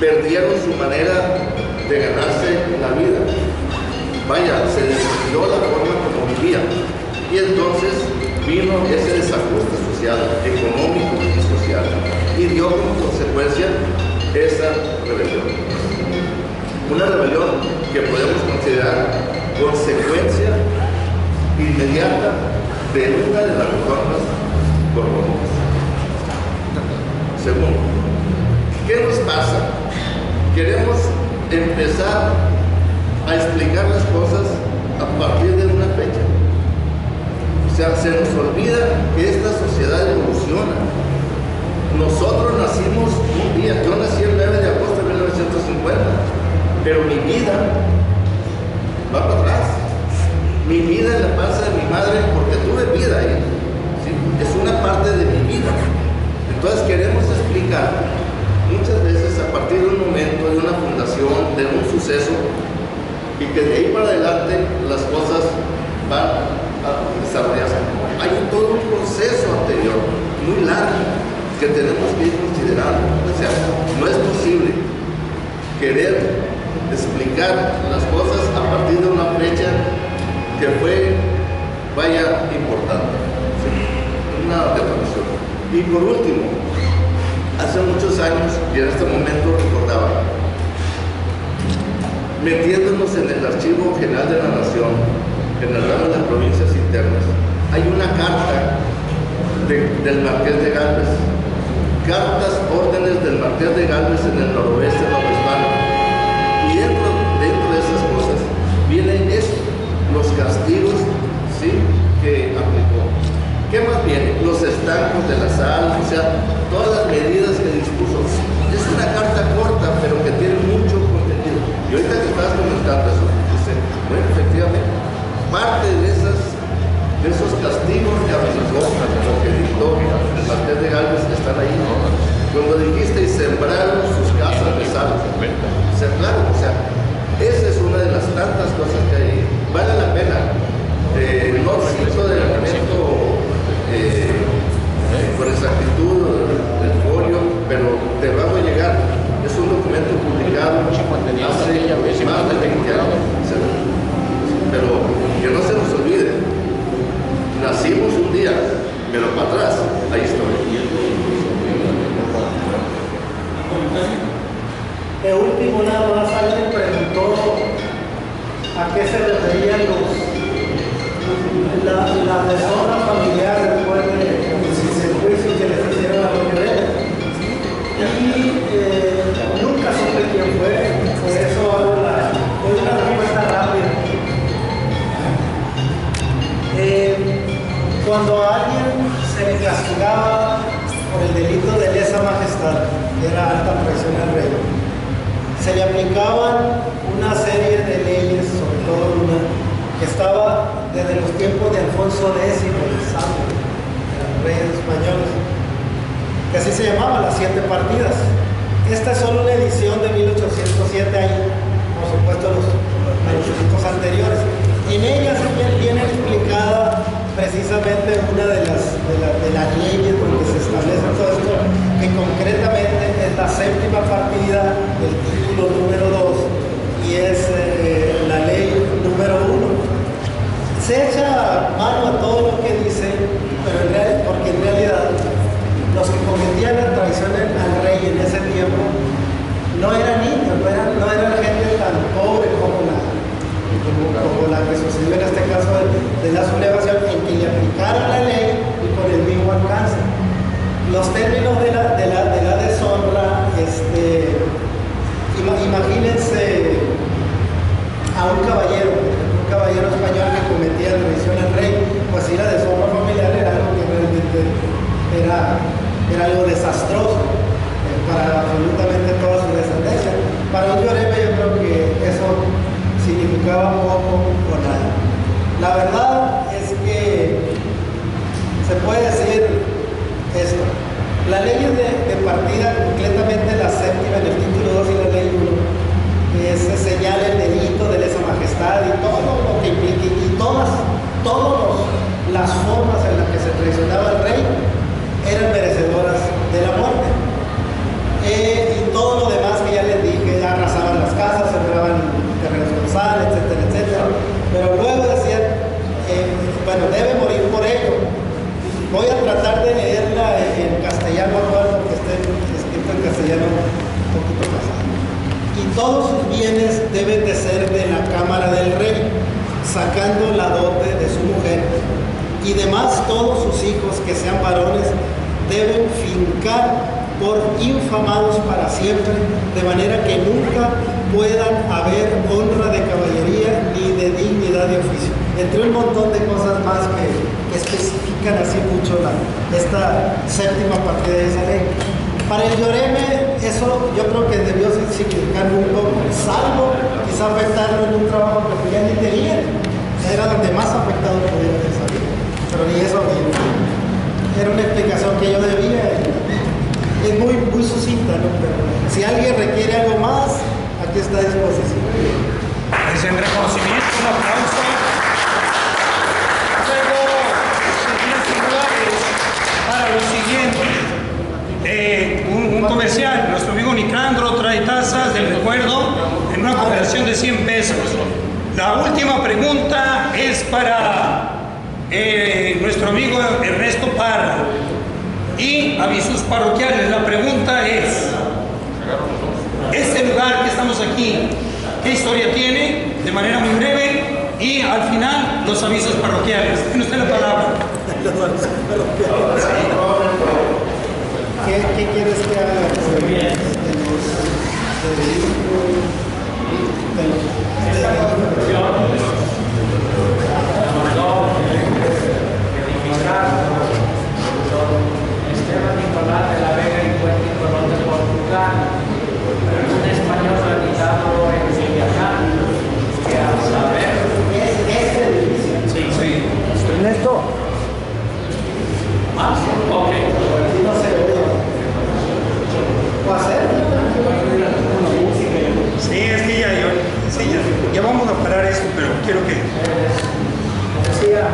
Perdieron su manera de ganarse la vida. Vaya, se descuidó la forma como vivían. Y entonces vino ese desajuste social, económico y social, y dio como consecuencia esa rebelión. Una rebelión que podemos considerar consecuencia inmediata de una de las reformas borbónicas. Segundo, ¿qué nos pasa? Queremos empezar a explicar las cosas a partir de una fecha. O sea, se nos olvida que esta sociedad evoluciona. Nosotros nacimos un día, yo nací el 9 de agosto de 1950, pero mi vida va para atrás. Mi vida en la panza de mi madre, porque tuve vida ahí, ¿sí? Es una parte de mi vida. Entonces queremos explicar muchas veces a partir de un momento, de una fundación, de un suceso, y que de ahí para adelante las cosas van a desarrollarse. Hay todo un proceso anterior, muy largo, que tenemos que ir considerando. O sea, no es posible querer explicar las cosas a partir de una fecha que fue, vaya, importante, ¿sí? Una detonación. Y por último, hace muchos años, y en este momento recordaba, metiéndonos en el Archivo General de la Nación, en el ramo de provincias internas, hay una carta del Marqués de Galvez, cartas, órdenes del Marqués de Galvez en el noroeste norohispano, y dentro de esas cosas viene eso, los castigos, ¿sí?, que aplicó. ¿Qué más viene? Los estancos de la sal, o sea, todas las medidas que dispuso. Es una carta corta, pero que tiene mucho contenido. Y ahorita que estabas comentando eso, dice, bueno, efectivamente, parte de esos castigos que aplicó, lo que dictó el Marqués de Galvez, están ahí. Cuando dijiste, y sembraron sus casas de sal. O sea, claro, o sea, esa es una de las tantas cosas que hay. Vale la pena. No cito del momento con exactitud del folio, pero te va a llegar. Es un documento publicado hace más de 20 años. Pero que no se nos olvide, nacimos un día, pero para atrás hay historia. De último, nada más, alguien preguntó a qué se referían la deshonra familiar después del juicio que les hicieron a los guerreros. Y nunca supe quién fue, por eso hago una respuesta rápida. Cuando a alguien se le castigaba por el delito de lesa majestad, que era alta traición al rey, se le aplicaban una serie de leyes, sobre todo una que estaba desde los tiempos de Alfonso X, el Santo, los reyes españoles, que así se llamaban las 7 partidas. Esta es solo una edición de 1807, hay por supuesto los manuscritos anteriores. En ellas viene explicada precisamente una de las leyes donde se establece todo esto, que concretamente es la 7ª partida del título número 2 y es la ley número 1. Se echa mano a todo lo que dice, pero porque en realidad los que cometían la traición al rey en ese tiempo no eran niños, no eran gente tan pobre como la que sucedió en este caso de la sublevación, en que le aplicaron la ley y con el mismo alcance. La ley de partida, concretamente la séptima en el título 2 y la ley 1, se señala el delito de lesa majestad y todo lo que implique, y todas las formas en las que se traicionaba al rey eran merecedoras de la muerte. Y todo lo demás que ya les dije, ya arrasaban las casas, sembraban terrenos gonzales, etcétera, etcétera. Pero luego decían, bueno, debe morir por ello. Voy a tratar de leerla en castellano actual, porque está escrito en castellano un poquito pasado. Y todos sus bienes deben de ser de la cámara del rey, sacando la dote de su mujer. Y demás, todos sus hijos que sean varones deben fincar por infamados para siempre, de manera que nunca puedan haber honra de caballería ni de dignidad de oficio. Entre un montón de cosas más que especifican así mucho esta séptima partida de esa ley. Para el Lloreme, eso yo creo que debió significar un poco, salvo quizá afectarlo en un trabajo que ya ni tenía. Era donde más afectado podía haber salido, pero ni eso había. Era una explicación que yo debía. Es muy sucinta, ¿no? Pero si alguien requiere algo más, aquí está a disposición. Es en reconocimiento, un aplauso. Para lo siguiente, un comercial, nuestro amigo Nicandro trae tazas del recuerdo en una cooperación de 100 pesos. La última pregunta es para nuestro amigo Ernesto Parra. Y avisos parroquiales. La pregunta es: este lugar que estamos aquí, ¿qué historia tiene? De manera muy breve. Y al final, los avisos parroquiales. Tiene usted la palabra. ¿Qué quieres que haga? Esteban Nicolás de la Vega y Puente Colón de Portugal, un español radicado en Culiacán, que al saber es edificio. Sí. Ernesto. ¿Más? Ok. No sé. ¿O hacer? Sí, es que ya vamos a parar esto, pero quiero que... Decía,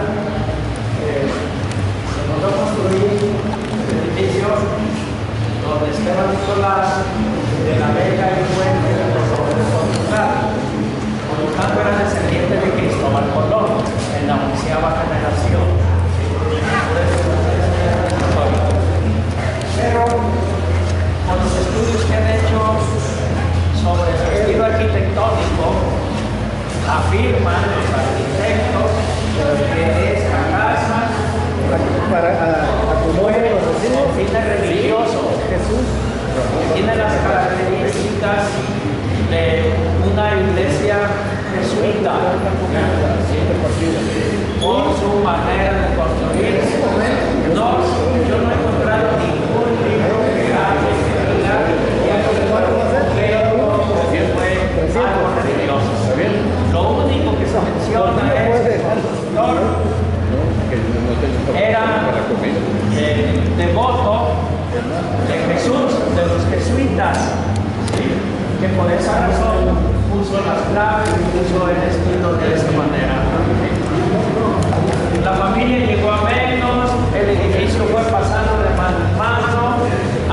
se mandó a construir edificios donde Esteban Nicolás de la Vega y Puente sobre Portugal. Por lo tanto, era descendiente de Cristóbal Colón en la 11ª generación. Pero con los estudios que han hecho sobre el estilo arquitectónico, afirman los arquitectos que esta casa con fines religiosos tiene las características de una iglesia jesuita por su manera de construir. Yo no he encontrado ningún libro que hable de diga que fue algo religioso. Lo único que se menciona es que el constructor era devoto de Jesús, de los jesuitas, ¿sí? Que por esa razón puso las claves y puso el estilo de esta manera. La familia llegó a menos, el edificio fue pasando de mano en mano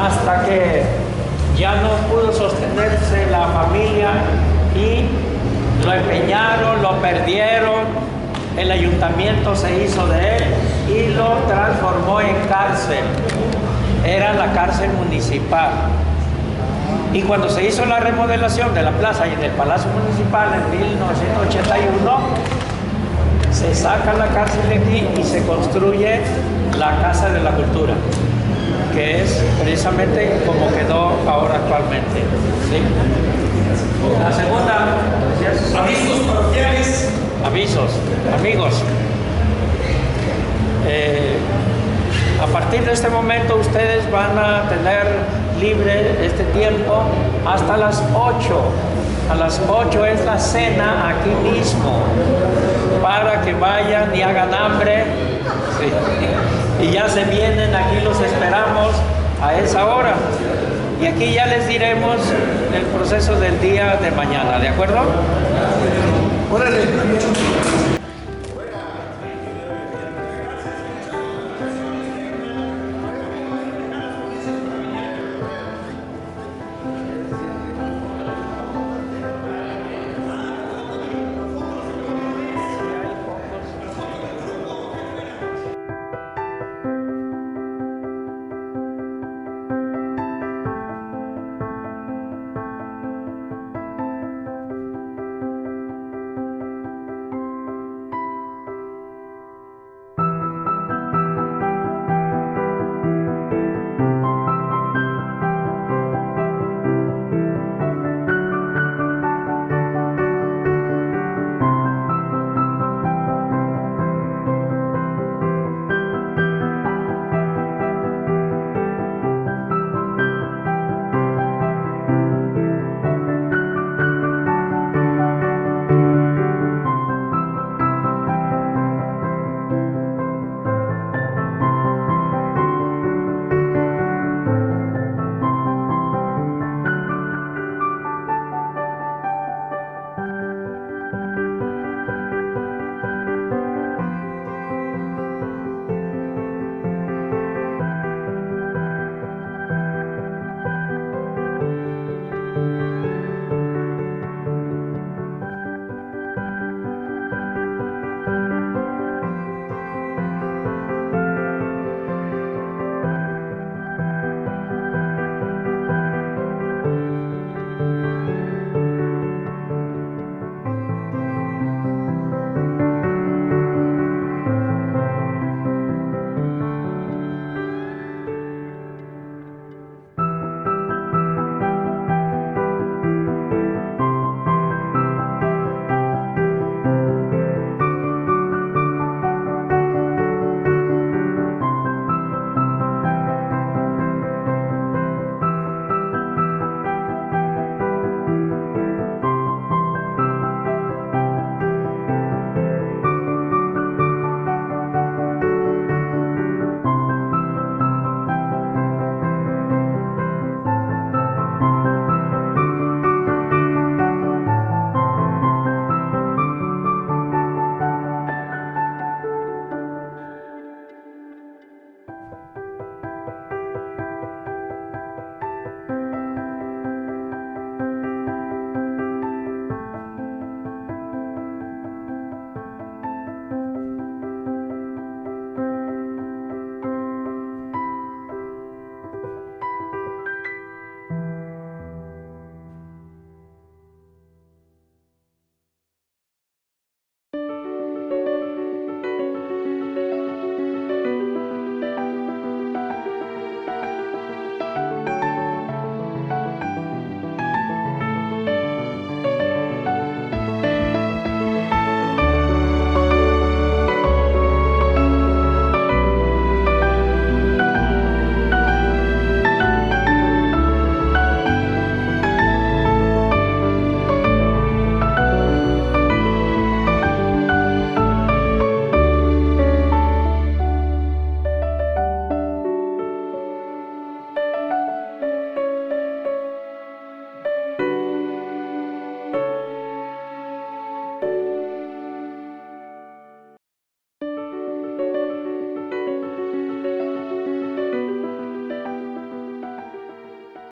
hasta que ya no pudo sostenerse la familia y lo empeñaron, lo perdieron. El ayuntamiento se hizo de él y lo transformó en cárcel. Era la cárcel municipal. Y cuando se hizo la remodelación de la plaza y del Palacio Municipal en 1981, se saca la cárcel de aquí y se construye la Casa de la Cultura, que es precisamente como quedó ahora actualmente. ¿Sí? La segunda, avisos parroquiales. Avisos, amigos. A partir de este momento ustedes van a tener libre este tiempo hasta las 8. A las 8 es la cena aquí mismo, para que vayan y hagan hambre. Sí. Y ya se vienen, aquí los esperamos a esa hora. Y aquí ya les diremos el proceso del día de mañana, ¿de acuerdo? Órale.